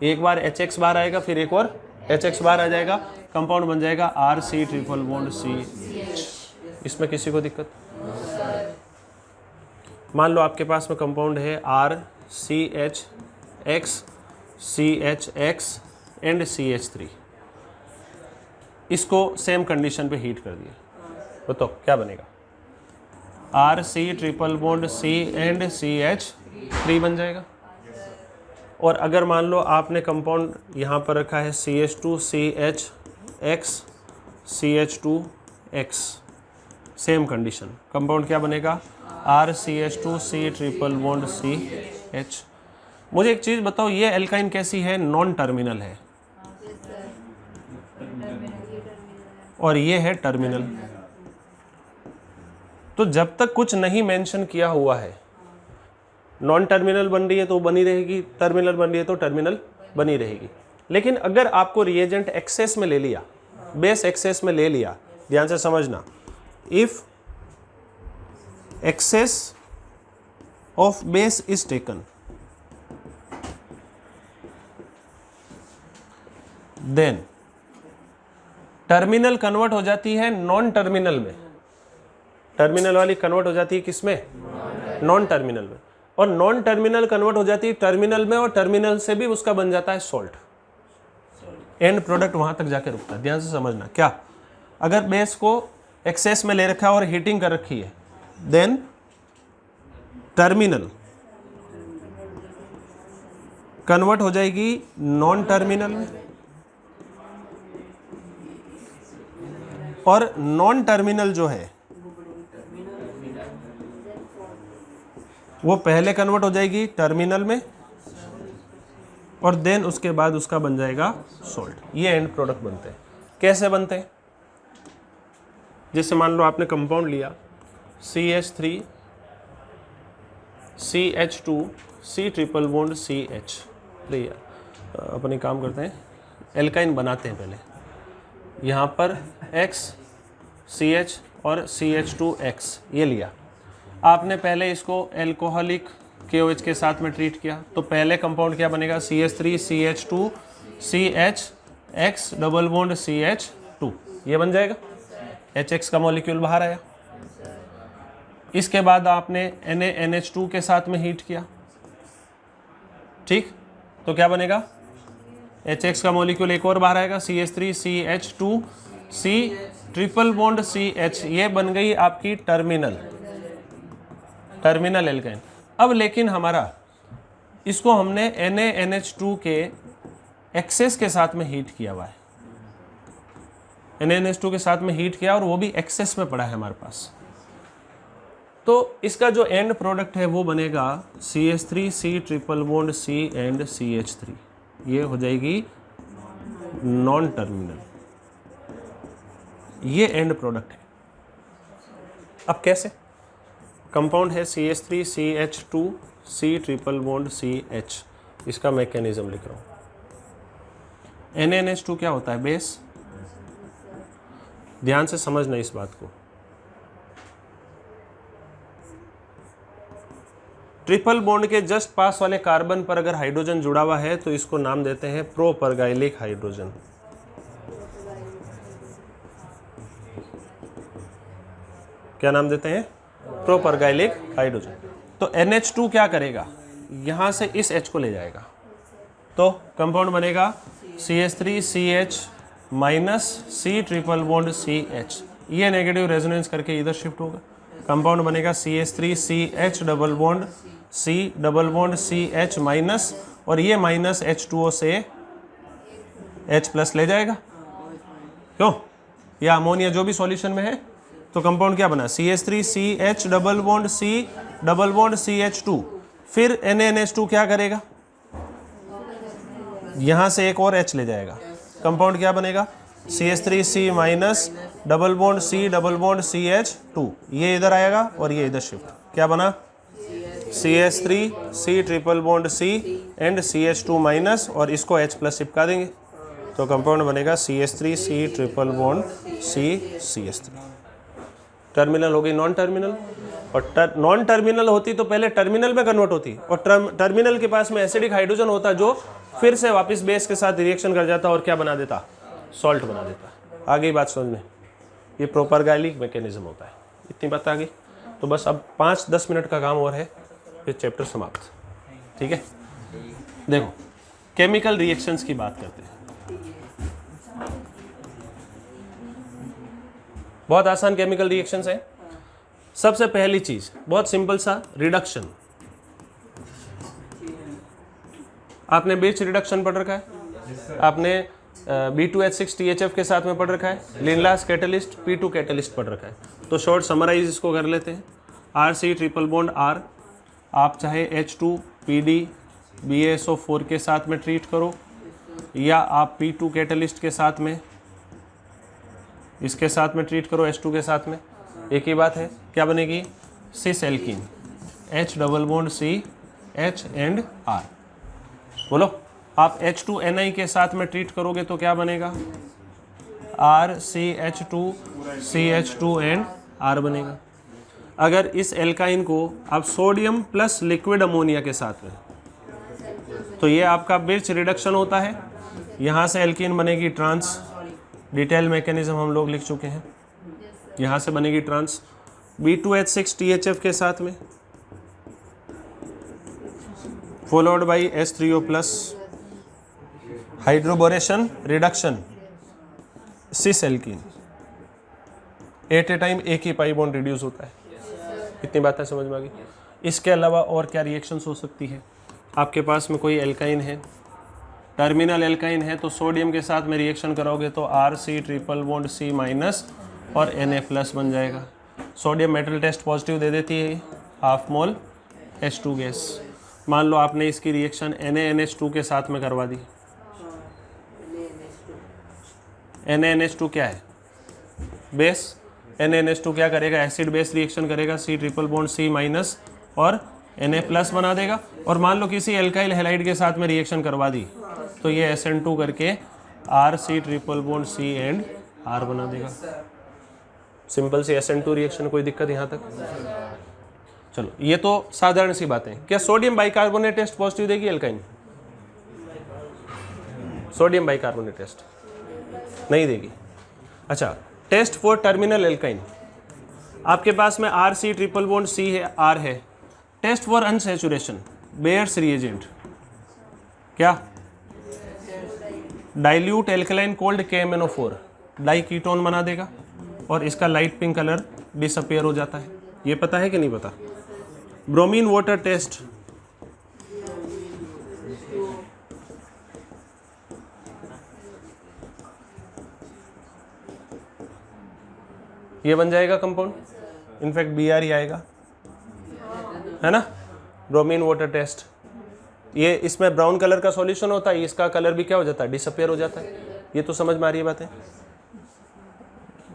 एक बार HX बार आएगा, फिर एक और HX बार आ जाएगा, कंपाउंड बन जाएगा RC ट्रिपल बॉन्ड CH। इसमें किसी को दिक्कत? मान लो आपके पास में कंपाउंड है RCHX CHX एंड CH3, इसको सेम कंडीशन पे हीट कर दिया, बताओ क्या बनेगा? RC triple bond C and CH3 बन जाएगा। और अगर मान लो आपने कंपाउंड यहाँ पर रखा है CH2 CHX CH2X, same condition, compound क्या बनेगा? RCH2 C triple bond CH। मुझे एक चीज़ बताओ, ये एल्काइन कैसी है? नॉन टर्मिनल है, और ये है टर्मिनल। तो जब तक कुछ नहीं मेंशन किया हुआ है, नॉन टर्मिनल बन रही है तो बनी रहेगी, टर्मिनल बन रही है तो टर्मिनल बनी रहेगी। लेकिन अगर आपको रिएजेंट एक्सेस में ले लिया, बेस एक्सेस में ले लिया, ध्यान से समझना, if excess of base is taken then terminal convert हो जाती है नॉन टर्मिनल में। टर्मिनल वाली कन्वर्ट हो जाती है किसमें? नॉन टर्मिनल में। और नॉन टर्मिनल कन्वर्ट हो जाती है टर्मिनल में, और टर्मिनल से भी उसका बन जाता है सॉल्ट। एंड प्रोडक्ट वहां तक जाके रुकता है। ध्यान से समझना, क्या अगर बेस को एक्सेस में ले रखा है और हीटिंग कर रखी है, देन टर्मिनल कन्वर्ट हो जाएगी नॉन टर्मिनल में, और नॉन टर्मिनल जो है वो पहले कन्वर्ट हो जाएगी टर्मिनल में, और देन उसके बाद उसका बन जाएगा सॉल्ट। ये एंड प्रोडक्ट बनते हैं। कैसे बनते हैं? जैसे मान लो आपने कंपाउंड लिया CH3 CH2 C triple bond CH। अपने काम करते हैं, एल्काइन बनाते हैं पहले। यहाँ पर X CH और CH2X ये लिया आपने, पहले इसको एल्कोहलिक KOH के साथ में ट्रीट किया, तो पहले कंपाउंड क्या बनेगा? CH3 CH2 CHX double bond CH2, ये बन जाएगा। HX का मॉलिक्यूल बाहर आया। इसके बाद आपने NaNH2 के साथ में हीट किया, ठीक, तो क्या बनेगा? HX का मॉलिक्यूल एक और बाहर आएगा, CH3 CH2 C triple bond CH, ये बन गई आपकी टर्मिनल एल्काइन। अब लेकिन हमारा इसको हमने NaNH2 के एक्सेस के साथ में हीट किया हुआ है, NaNH2 के साथ में हीट किया और वो भी एक्सेस में पड़ा है हमारे पास। तो इसका जो एंड प्रोडक्ट है वो बनेगा CH3 C triple bond C and CH3, ये हो जाएगी नॉन टर्मिनल। ये एंड प्रोडक्ट है। अब कैसे? कंपाउंड है CH3 CH2 C triple bond CH, इसका मैकेनिज्म लिख रहा हूँ। NaNH2 क्या होता है? बेस। ध्यान से समझना इस बात को। ट्रिपल बॉन्ड के जस्ट पास वाले कार्बन पर अगर हाइड्रोजन जुड़ा हुआ है तो इसको नाम देते हैं प्रोपरगाइलिक हाइड्रोजन। क्या नाम देते हैं? प्रोपरगाइलिक हाइड्रोजन। तो NH2 क्या करेगा? यहां से इस H को ले जाएगा, तो कंपाउंड बनेगा CH3 CH minus C triple bond CH। ये नेगेटिव रेजोनेंस करके इधर शिफ्ट होगा, कंपाउंड बनेगा CH3 CH double bond C double bond CH minus, और ये माइनस H2O से H प्लस ले जाएगा। क्यों? या अमोनिया जो भी सॉल्यूशन में है, तो कंपाउंड क्या बना? CH3 CH double bond C double bond CH2। फिर NaNH2 क्या करेगा? यहां से एक और H ले जाएगा, कंपाउंड क्या बनेगा? CH3 C minus double bond C double bond CH2। ये इधर आएगा और ये इधर शिफ्ट, क्या बना? CH3 C triple bond C and CH2 minus, और इसको H प्लस चिपका देंगे, तो कंपाउंड बनेगा CH3 C triple bond C CH3। Terminal हो गई नॉन टर्मिनल, और नॉन टर्मिनल होती तो पहले टर्मिनल में कन्वर्ट होती, और टर्मिनल के पास में एसिडिक हाइड्रोजन होता जो फिर से वापस बेस के साथ रिएक्शन कर जाता और क्या बना देता, सॉल्ट बना देता। आ गई बात समझ में, ये प्रोपागैलिक मैकेनिज्म होता है। इतनी बात आ गई, तो बस अब 5-10 मिनट का काम और है, फिर चैप्टर समाप्त। ठीक है, देखो केमिकल रिएक्शंस की बात करते हैं। बहुत आसान केमिकल रिएक्शंस है। सबसे पहली चीज बहुत सिंपल सा, रिडक्शन। आपने बीच रिडक्शन पढ़ रखा है, आपने B2H6THF के साथ में पढ़ रखा है, लिनलास कैटलिस्ट, P2 कैटलिस्ट पढ़ रखा है। तो शॉर्ट समराइज इसको कर लेते हैं। RC ट्रिपल बॉन्ड R, आप चाहे H2PD BaSO4 के साथ में ट्रीट करो, या आप P2 कैटलिस्ट के साथ में, इसके साथ में ट्रीट करो, H2 के साथ में, एक ही बात है। क्या बनेगी, cis alkene, H double bond C H and R। बोलो, आप H2NI के साथ में ट्रीट करोगे तो क्या बनेगा, RCH2 CH2 एंड R बनेगा। अगर इस एल्काइन को आप सोडियम प्लस लिक्विड अमोनिया के साथ में, तो ये आपका बिर्च रिडक्शन होता है। यहाँ से एल्कीन बनेगी ट्रांस, डिटेल मैकेनिज्म हम लोग लिख चुके हैं। यहाँ से बनेगी ट्रांस, B2H6THF के साथ में, followed by H3O plus, hydroboration reduction, cis alkene, at a time एक ही पाई बॉन्ड रिड्यूस होता है। इतनी बातें समझ में आ गई। इसके अलावा और क्या रिएक्शंस हो सकती है, आपके पास में कोई एल्काइन है, टर्मिनल एल्काइन है, तो सोडियम के साथ में रिएक्शन करोगे तो RC triple bond C minus और Na प्लस बन जाएगा। सोडियम मेटल टेस्ट पॉजिटिव दे देती है, हाफ मोल H2 गैस। मान लो आपने इसकी रिएक्शन NaNH2 के साथ में करवा दी। NaNH2 क्या है, बेस। NaNH2 क्या करेगा, एसिड बेस रिएक्शन करेगा, C triple bond C minus और Na प्लस बना देगा। और मान लो किसी एल्काइल हैलाइड के साथ में रिएक्शन करवा दी, तो ये SN2 करके RC triple bond C and R बना देगा। सिंपल सी SN2 रिएक्शन, कोई दिक्कत यहाँ तक। चलो, ये तो साधारण सी बातें। क्या सोडियम बाइकार्बोनेट टेस्ट पॉजिटिव देगी एल्काइन, सोडियम बाइकार्बोनेट टेस्ट नहीं देगी। अच्छा, टेस्ट फॉर टर्मिनल एल्काइन, आपके पास में RC ट्रिपल बॉन्ड C है, R है। Test for unsaturation, Baeyer's reagent, क्या, dilute alkaline cold KMnO4, diketone बना देगा और इसका लाइट पिंक कलर डिसअपियर हो जाता है। ये पता है कि नहीं पता। ब्रोमीन वाटर टेस्ट, ये बन जाएगा कंपाउंड, इनफैक्ट Br ही आएगा, है ना। ब्रोमीन वाटर टेस्ट, ये इसमें ब्राउन कलर का सॉल्यूशन होता है, इसका कलर भी क्या हो जाता है, डिसअपियर हो जाता है। ये तो समझ में आ रही है बातें।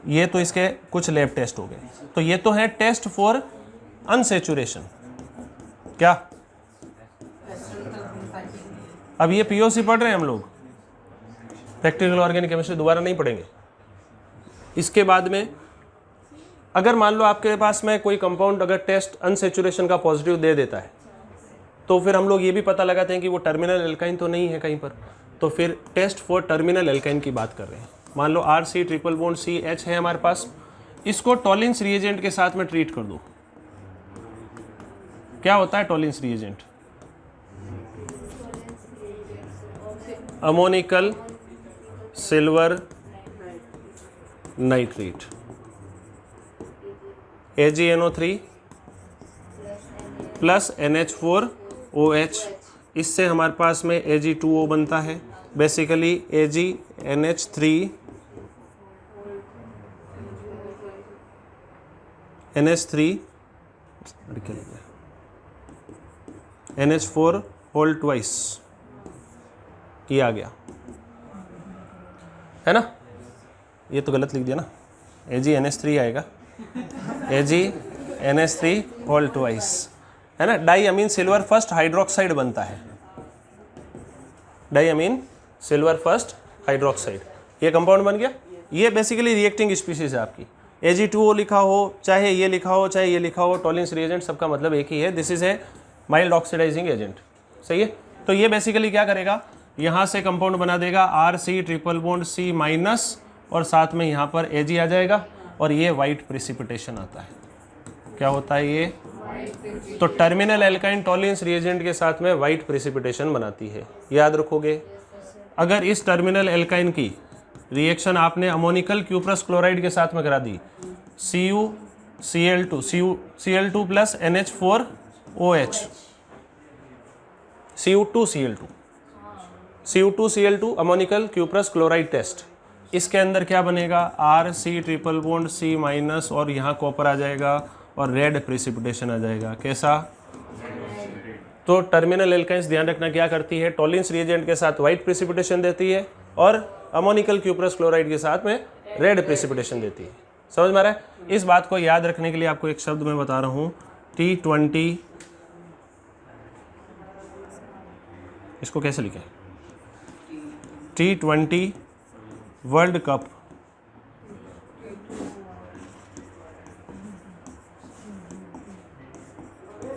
ये तो इसके कुछ लैब टेस्ट हो गए। तो ये तो है टेस्ट फॉर अनसैचुरेशन। क्या, अब ये POC पढ़ रहे हैं हम लोग, प्रैक्टिकल ऑर्गेनिक केमिस्ट्री दोबारा नहीं पढ़ेंगे। इसके बाद में अगर मान लो आपके पास में कोई कंपाउंड अगर टेस्ट अनसैचुरेशन का पॉजिटिव दे देता है, तो फिर हम लोग ये भी पता लगाते हैं कि वो टर्मिनल एल्काइन तो नहीं है कहीं पर। तो फिर टेस्ट फॉर टर्मिनल एल्काइन की बात कर रहे हैं। मान लो RC ट्रिपल बॉन्ड CH है हमारे पास, इसको टॉलिंस रिएजेंट के साथ में ट्रीट कर दो। क्या होता है Tollens reagent, ammoniacal silver nitrate, AgNO3 plus NH4OH, इससे हमारे पास में Ag2O बनता है। Basically AgNH3 NH4 whole twice, ये आ गया, है ना। ये तो गलत लिख दिया ना, AgNH3 आएगा, AgNH3 होल ट्वाइस, है ना। डाई अमीन सिल्वर फर्स्ट हाइड्रोक्साइड बनता है, डाई अमीन सिल्वर फर्स्ट हाइड्रोक्साइड, ये कंपाउंड बन गया। ये बेसिकली रिएक्टिंग स्पीशीज है आपकी। Ag2O लिखा हो, चाहे ये लिखा हो, चाहे ये लिखा हो, टॉलिंस रिएजेंट सबका मतलब एक ही है, this is a mild oxidising agent. सही है। तो ये बेसिकली क्या करेगा, यहाँ से कंपाउंड बना देगा RC triple bond C minus, और साथ में यहाँ पर Ag आ जाएगा, और ये वाइट प्रेसिपिटेशन आता है। क्या होता है ये, तो टर्मिनल एल्काइन टॉलिंस रिएजेंट के साथ में वाइट प्रेसिपिटेशन बनाती है, याद रखोगे। अगर इस टर्मिनल एल्काइन की रिएक्शन आपने अमोनिकल क्यूप्रस क्लोराइड के साथ में करा दी, Cl2 plus NH4OH, Cu2Cl2 ammoniacal cuprous chloride test, इसके अंदर क्या बनेगा, RC triple bond C minus, और यहाँ कॉपर आ जाएगा और रेड प्रेसिपिटेशन आ जाएगा। कैसा, तो टर्मिनल एल्काइंस ध्यान रखना क्या करती है, टॉलिंस रिएजेंट के साथ वाइट प्रेसिपिटेशन देती है, और अमोनिकल क्यूप्रस क्लोराइड के साथ में रेड प्रेसिपिटेशन देती है। समझ में आ रहा है। इस बात को याद रखने के लिए आपको एक शब्द मैं बता रहा हूँ, T20, इसको कैसे लिखें, T20 world cup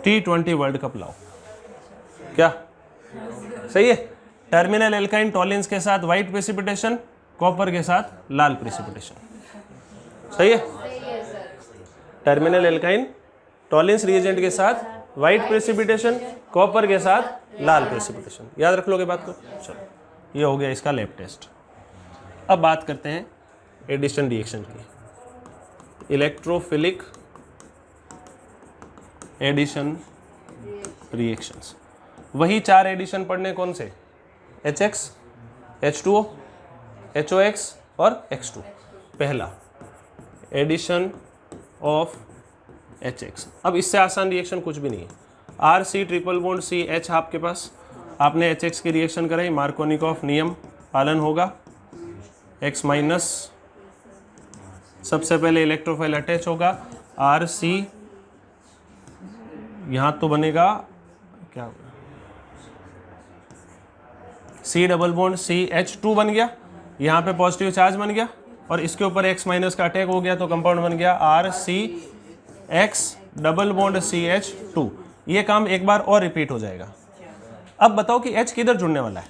T20 world cup लाओ, क्या सही है। टर्मिनल एल्काइन टॉलिंस के साथ वाइट प्रेसिपिटेशन, कॉपर के साथ लाल प्रेसिपिटेशन, सही है। टर्मिनल एल्काइन टॉलिंस रिएजेंट के साथ वाइट प्रेसिपिटेशन, कॉपर के साथ लाल प्रेसिपिटेशन, याद रख लोगे बात को। चलो, ये हो गया इसका लैब टेस्ट। अब बात करते हैं एडिशन रिएक्शन की, इलेक्ट्रोफिलिक एडिशन रिएक्शंस। वही 4 एडिशन पढ़ने, कौन से, HX, H2O, HOX और X2। पहला एडिशन ऑफ HX। अब इससे आसान रिएक्शन कुछ भी नहीं है। RC ट्रिपल बॉन्ड CH आपके पास, आपने HX की रिएक्शन कराई, मार्कोनिकॉफ नियम पालन होगा, X माइनस, सबसे पहले इलेक्ट्रोफाइल अटैच होगा, RC, यहाँ तो बनेगा क्या, C डबल बॉन्ड CH2 बन गया, यहाँ पे पॉजिटिव चार्ज बन गया, और इसके ऊपर X माइनस का अटैक हो गया, तो कंपाउंड बन गया RCX डबल बॉन्ड CH2। ये काम एक बार और रिपीट हो जाएगा। अब बताओ कि H किधर जुड़ने वाला है,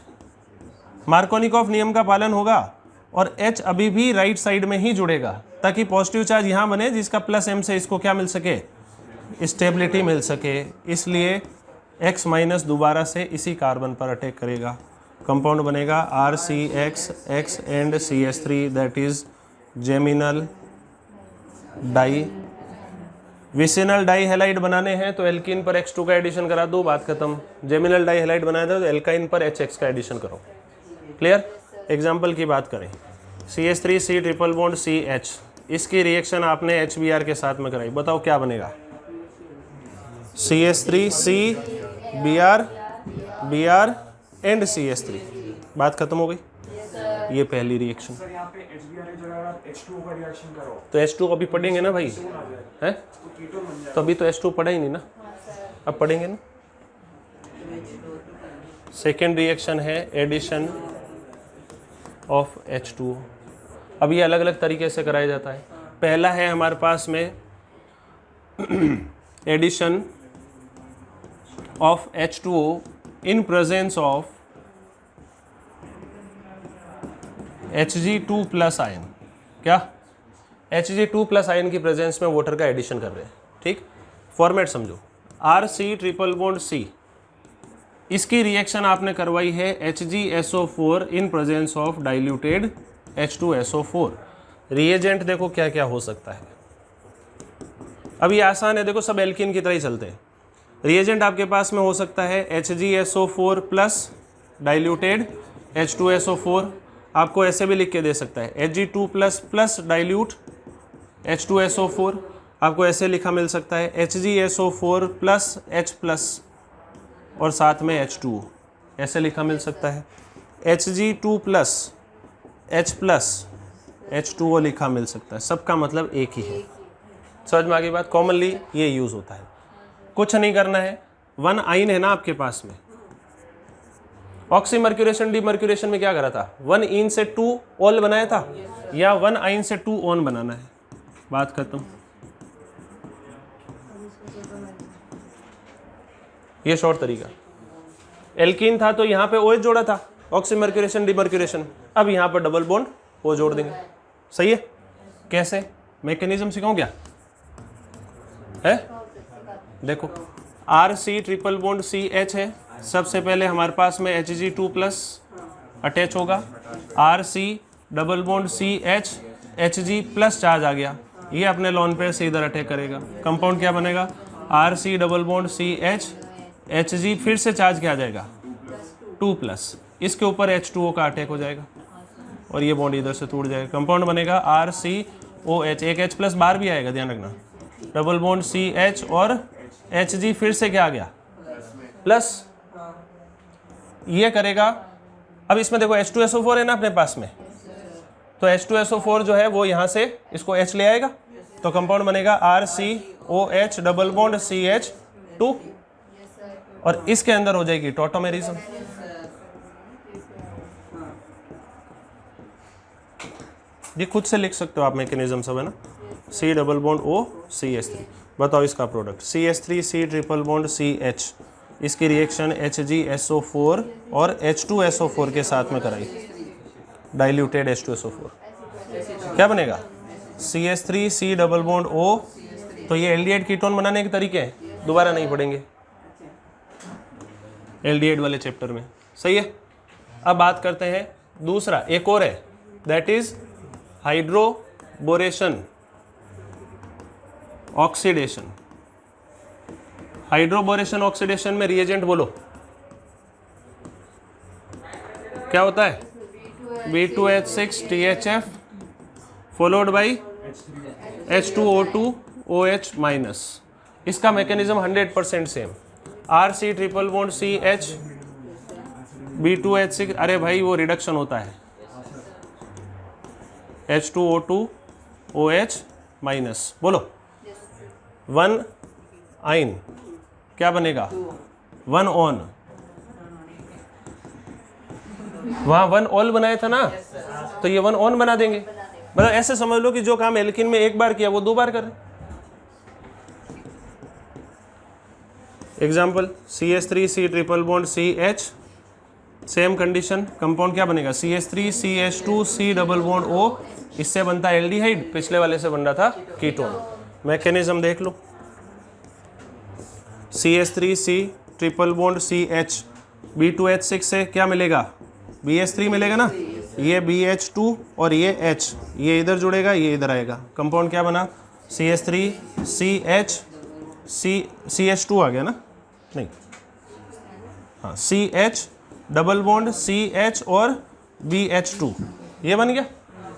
मार्कोनिकॉफ नियम का पालन होगा, और H अभी भी राइट साइड में ही जुड़ेगा, ताकि पॉजिटिव चार्ज यहाँ बने, जिसका प्लस M से इसको क्या मिल सके, स्टेबिलिटी मिल सके। इसलिए X माइनस दोबारा से इसी कार्बन पर अटैक करेगा, कंपाउंड बनेगा RCX X and CH3, that is geminal di. Vicinal dihalide बनाने हैं तो एल्कीन पर X2 का एडिशन करा दो, बात खत्म। जेमिनल डाई हेलाइड बनाया था तो एल्काइन पर HX का एडिशन करो। क्लियर। एग्जाम्पल की बात करें, CH3C ट्रिपल बॉन्ड CH, इसकी रिएक्शन आपने HBr के साथ में कराई, बताओ क्या बनेगा, CH3C Br एंड CH3, बात खत्म हो गई। ये पहली रिएक्शन। सर यहाँ पे HBr की जगह आप H2O का रिएक्शन करो तो H2 अभी पढ़ेंगे ना भाई, हैं, तो अभी तो H2 पढ़ा ही नहीं ना, अब पढ़ेंगे ना। सेकेंड रिएक्शन है एडिशन ऑफ H2O। अब ये अलग अलग तरीके से कराया जाता है। पहला है हमारे पास में addition of H2O in presence of Hg2 plus ion. क्या, Hg2 प्लस आयन की प्रेजेंस में वाटर का एडिशन कर रहे हैं। ठीक, फॉर्मेट समझो, RC ट्रिपल बॉन्ड C, इसकी रिएक्शन आपने करवाई है HgSO4 in presence of diluted H2SO4। Reagent देखो क्या क्या हो सकता है। अब ये आसान है, देखो सब एल्कीन की तरह ही चलते हैं। रिएजेंट आपके पास में हो सकता है HgSO4 प्लस डाइल्यूटेड H2SO4, आपको ऐसे भी लिख के दे सकता है Hg2 plus plus dilute H2SO4, आपको ऐसे लिखा मिल सकता है HgSO4 प्लस H प्लस और साथ में H2O, ऐसे लिखा मिल सकता है Hg2 plus H plus H2O लिखा मिल सकता है। सबका मतलब एक ही है। समझ में आ गई बात। कॉमनली ये यूज़ होता है, कुछ नहीं करना है। वन आइन है ना आपके पास में, ऑक्सीमर्क्यूरेशन डीमर्क्यूरेशन में क्या करा था, 1 इन से 2 ऑल बनाया था, या 1 आइन से 2 ऑन बनाना है, बात खत्म। ये शॉर्ट तरीका। एल्कीन था तो यहाँ पे OH जोड़ा था, ऑक्सीमर्क्यूरेशन डीमर्क्यूरेशन, अब यहाँ पर डबल बॉन्ड O जोड़ देंगे। सही है? कैसे? मैकेनिज्म सिखाऊं क्या है? देखो RC ट्रिपल बॉन्ड CH है, सबसे पहले हमारे पास में Hg2+ अटैच होगा, RC double bond CH Hg+ charge आ गया, ये अपने लॉन पेयर से इधर अटैक करेगा, कंपाउंड क्या बनेगा, RC double bond CH Hg फिर से चार्ज क्या आ जाएगा 2+, इसके ऊपर H2O का अटैक हो जाएगा और ये बॉन्ड इधर से टूट जाएगा, कंपाउंड बनेगा RCOH, एक H+ बार भी आएगा, ध्यान रखना, डबल बॉन्ड CH और Hg फिर से क्या आ गया प्लस, ये करेगा। अब इसमें देखो H2SO4 है ना अपने पास में, तो H2SO4 जो है वो यहाँ से इसको H ले आएगा, तो कंपाउंड बनेगा RCOH डबल बॉन्ड CH2 और इसके अंदर हो जाएगी टॉटोमेरिज्म। ये खुद से लिख सकते हो आप, मैकेनिज्म सब है ना, C double bond O CH3। बताओ इसका product CH3 C triple bond CH, इसकी रिएक्शन HgSO4 और H2SO4 के साथ में कराई, डाइल्यूटेड H2SO4, क्या बनेगा CH3 C double bond O। तो ये एल्डिहाइड कीटोन बनाने के तरीके हैं, दोबारा नहीं पढ़ेंगे एल्डिहाइड वाले चैप्टर में। सही है? अब बात करते हैं दूसरा, एक और है, that is hydroboration oxidation. Hydroboration oxidation में रिएजेंट बोलो क्या होता है, B2H6 THF followed by H2O2 OH-। इसका mechanism 100% same, RC triple bond CH B2H6, अरे भाई वो रिडक्शन होता है, H2O2 OH-, बोलो 1 आइन क्या बनेगा 1 ऑन, वहाँ 1 ऑल बनाया था ना, तो ये 1 ऑन बना देंगे। मतलब ऐसे समझ लो कि जो काम एल्किन में एक बार किया वो 2 बार कर। Example CH3 C triple bond CH, same condition, compound क्या बनेगा CH3 CH2 C double bond O, इससे बनता है एल्डिहाइड, पिछले वाले से बन रहा था कीटोन। मैकेनिज्म देख लो, CH3 C triple bond CH, B2H6 से क्या मिलेगा BH3 मिलेगा ना, ये BH2 और ये H, ये इधर जुड़ेगा, ये इधर आएगा, कंपाउंड क्या बना CH3 CH CH2 आ गया ना, नहीं हाँ CH डबल बॉन्ड CH और BH2, ये बन गया।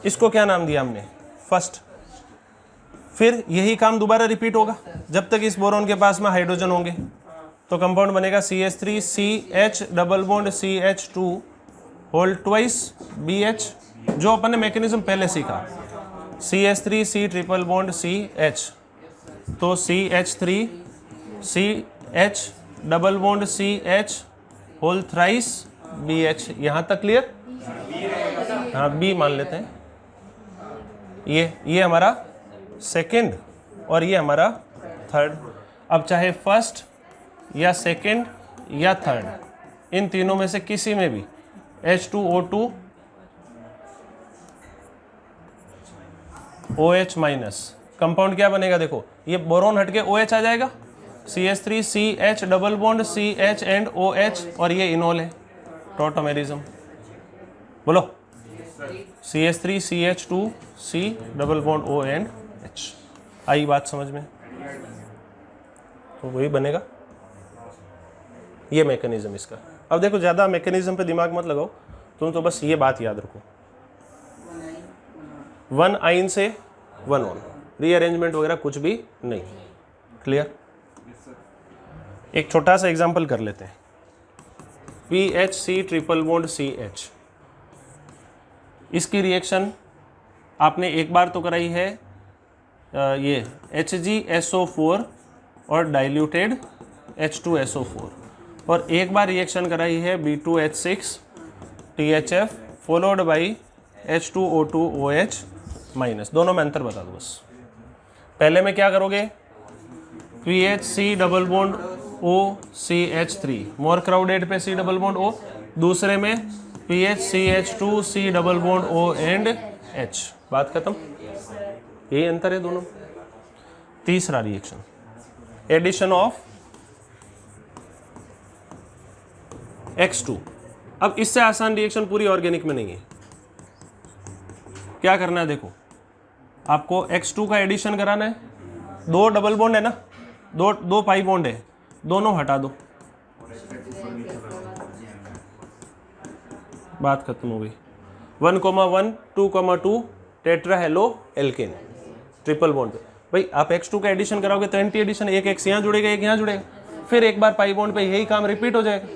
इसको क्या नाम दिया हमने, फर्स्ट। फिर यही काम दोबारा रिपीट होगा जब तक इस बोरॉन के पास में हाइड्रोजन होंगे, तो कंपाउंड बनेगा CH3 CH double bond CH2 whole twice BH, जो अपन ने मैकेनिज्म पहले सीखा, CH3 C triple bond CH, तो CH3 CH double bond CH whole thrice BH, यहाँ तक क्लियर? हाँ B मान लेते हैं, ये हमारा सेकंड और ये हमारा थर्ड। अब चाहे फर्स्ट या सेकंड या थर्ड, इन तीनों में से किसी में भी H2O2 OH-, कंपाउंड क्या बनेगा, देखो ये बोरॉन हटके OH आ जाएगा, CH3 CH double bond CH and OH, और ये इनोल है, टॉटोमेरिज्म। बोलो CH3 CH2 C double bond O and H। आई बात समझ में? तो वही बनेगा, ये मैकेनिज्म इसका। अब देखो ज़्यादा मैकेनिज्म पे दिमाग मत लगाओ, तुम तो बस ये बात याद रखो, 1 आइन से 1 ऑन, रीअरेंजमेंट वगैरह कुछ भी नहीं। क्लियर? एक छोटा सा एग्जांपल कर लेते हैं, PHC ट्रिपल बॉन्ड CH, इसकी रिएक्शन आपने एक बार तो कराई है, ये HgSO4 और डाइल्यूटेड H2SO4, और एक बार रिएक्शन कराई है B2H6 THF followed by H2O2OH minus. दोनों में अंतर बता दो बस। पहले में क्या करोगे, PHC डबल बॉन्ड OCH3 मोर क्राउडेड पे C डबल बॉन्ड O, दूसरे में PHCH2 C double bond O and H। बात खत्म, यही अंतर है दोनों। तीसरा रिएक्शन एडिशन ऑफ X2। अब इससे आसान रिएक्शन पूरी ऑर्गेनिक में नहीं है। क्या करना है, देखो आपको X2 का एडिशन कराना है। दो डबल बॉन्ड है ना, दो पाई बॉन्ड है, दोनों हटा दो, बात खत्म हो गई। 1,1 2,2 tetra halo alkane triple bond. भाई आप X2 का एडिशन कराओगे तो एंटी एडिशन, एक X यहाँ जुड़ेगा एक यहाँ जुड़ेगा, फिर एक बार पाई बॉन्ड पे यही काम रिपीट हो जाएगा।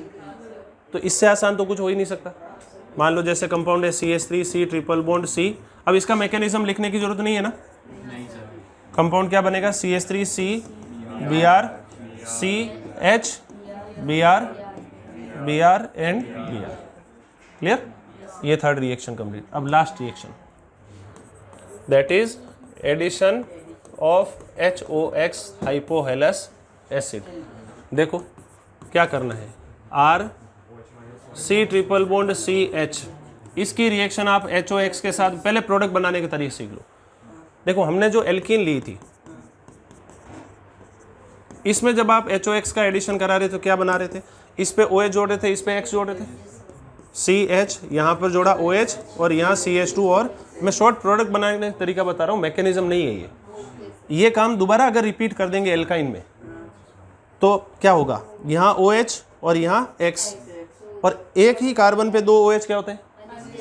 तो इससे आसान तो कुछ हो ही नहीं सकता। मान लो जैसे कंपाउंड है CH3 C triple bond C। अब इसका मैकेनिज्म लिखने की जरूरत नहीं है ना। कंपाउंड क्या बनेगा, CH3 C Br CH Br Br and Br। Clear, ये थर्ड रिएक्शन कंप्लीट। अब last reaction that is addition of HOX hypohalous acid. देखो क्या करना है, R C triple bond CH, इसकी रिएक्शन आप HOX के साथ, पहले प्रोडक्ट बनाने के तरीके सीख लो। देखो हमने जो एल्कीन ली थी, इसमें जब आप HOX का एडिशन करा रहे थे तो क्या बना रहे थे, इस पे OH जोड़ रहे थे, इस पे X जोड़ रहे थे, CH यहाँ पर जोड़ा OH और यहाँ CH2। और मैं शॉर्ट प्रोडक्ट बनाने का तरीका बता रहा हूँ, मैकेनिज्म नहीं है ये काम दोबारा अगर रिपीट कर देंगे एल्काइन में तो क्या होगा, यहाँ OH और यहाँ X, और एक ही कार्बन पे दो OH क्या होते हैं,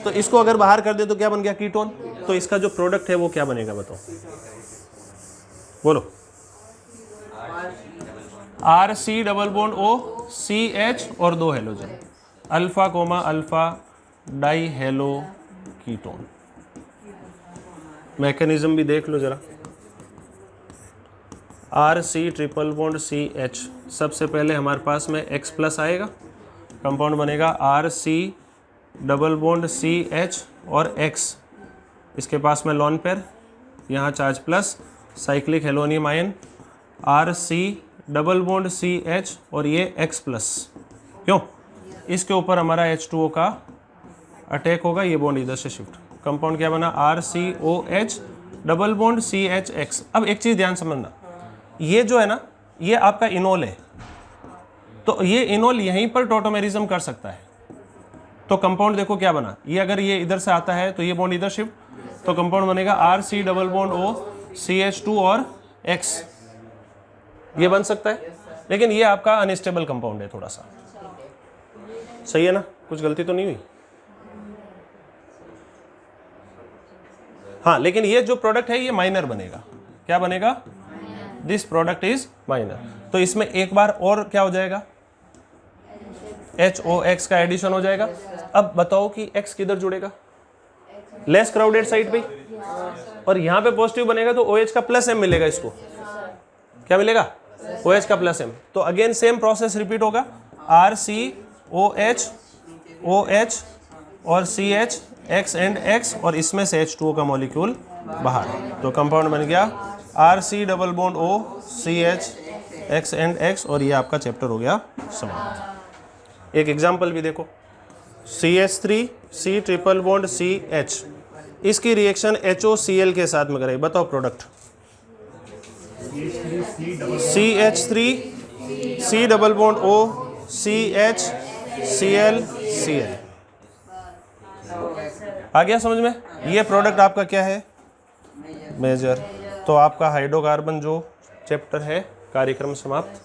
तो इसको अगर बाहर कर दे तो क्या बन गया, कीटोन। तो इसका जो प्रोडक्ट है वो क्या बनेगा बताओ, बोलो। RC double bond O CH और दो halogen, alpha coma alpha die hello ketone. Mechanism भी देख लो जरा। RC ट्रिपल बॉन्ड CH, सबसे पहले हमारे पास में X प्लस आएगा, कंपाउंड बनेगा RC डबल बॉन्ड CH और X, इसके पास में लॉन पेयर, यहाँ charge plus, cyclic halonium ion, RC double bond CH और ये X प्लस। क्यों, इसके ऊपर हमारा H2O का अटैक होगा, ये बॉन्ड इधर से शिफ्ट। कंपाउंड क्या बना, RCOH डबल बॉन्ड CHX। अब एक चीज़ ध्यान समझना, ये जो है ना, ये आपका इनोल है, तो ये इनोल यहीं पर टोटोमेरिज्म कर सकता है। तो कंपाउंड देखो क्या बना, ये अगर ये इधर से आता है तो ये बॉन्ड इधर शिफ्ट, तो कंपाउंड बनेगा RC double bond O CH2 और X, ये बन सकता है। लेकिन ये आपका अनस्टेबल कंपाउंड है थोड़ा सा, सही है ना, कुछ गलती तो नहीं हुई। हाँ, लेकिन ये जो प्रोडक्ट है ये माइनर बनेगा। क्या बनेगा, दिस प्रोडक्ट इज माइनर। तो इसमें एक बार और क्या हो जाएगा, HOX का एडिशन हो जाएगा। अब बताओ कि X किधर जुड़ेगा, लेस क्राउडेड साइड पे, और यहाँ पे पॉजिटिव बनेगा तो OH का प्लस M मिलेगा। इसको क्या मिलेगा, OH का प्लस M। तो अगेन सेम प्रोसेस रिपीट होगा, RCOH OH और CH X एंड X, और इसमें से H2O का मॉलिक्यूल बाहर। तो कंपाउंड बन गया RC double bond O CH X and X, और ये आपका चैप्टर हो गया समाप्त। एक एग्जांपल भी देखो, CH3 C triple bond CH, इसकी रिएक्शन HOCl के साथ में करें, बताओ product. CH3 C double bond O CH Cl Cl। आ गया समझ में, ये प्रोडक्ट आपका क्या है, मेजर। तो आपका हाइड्रोकार्बन जो चैप्टर है कार्यक्रम समाप्त।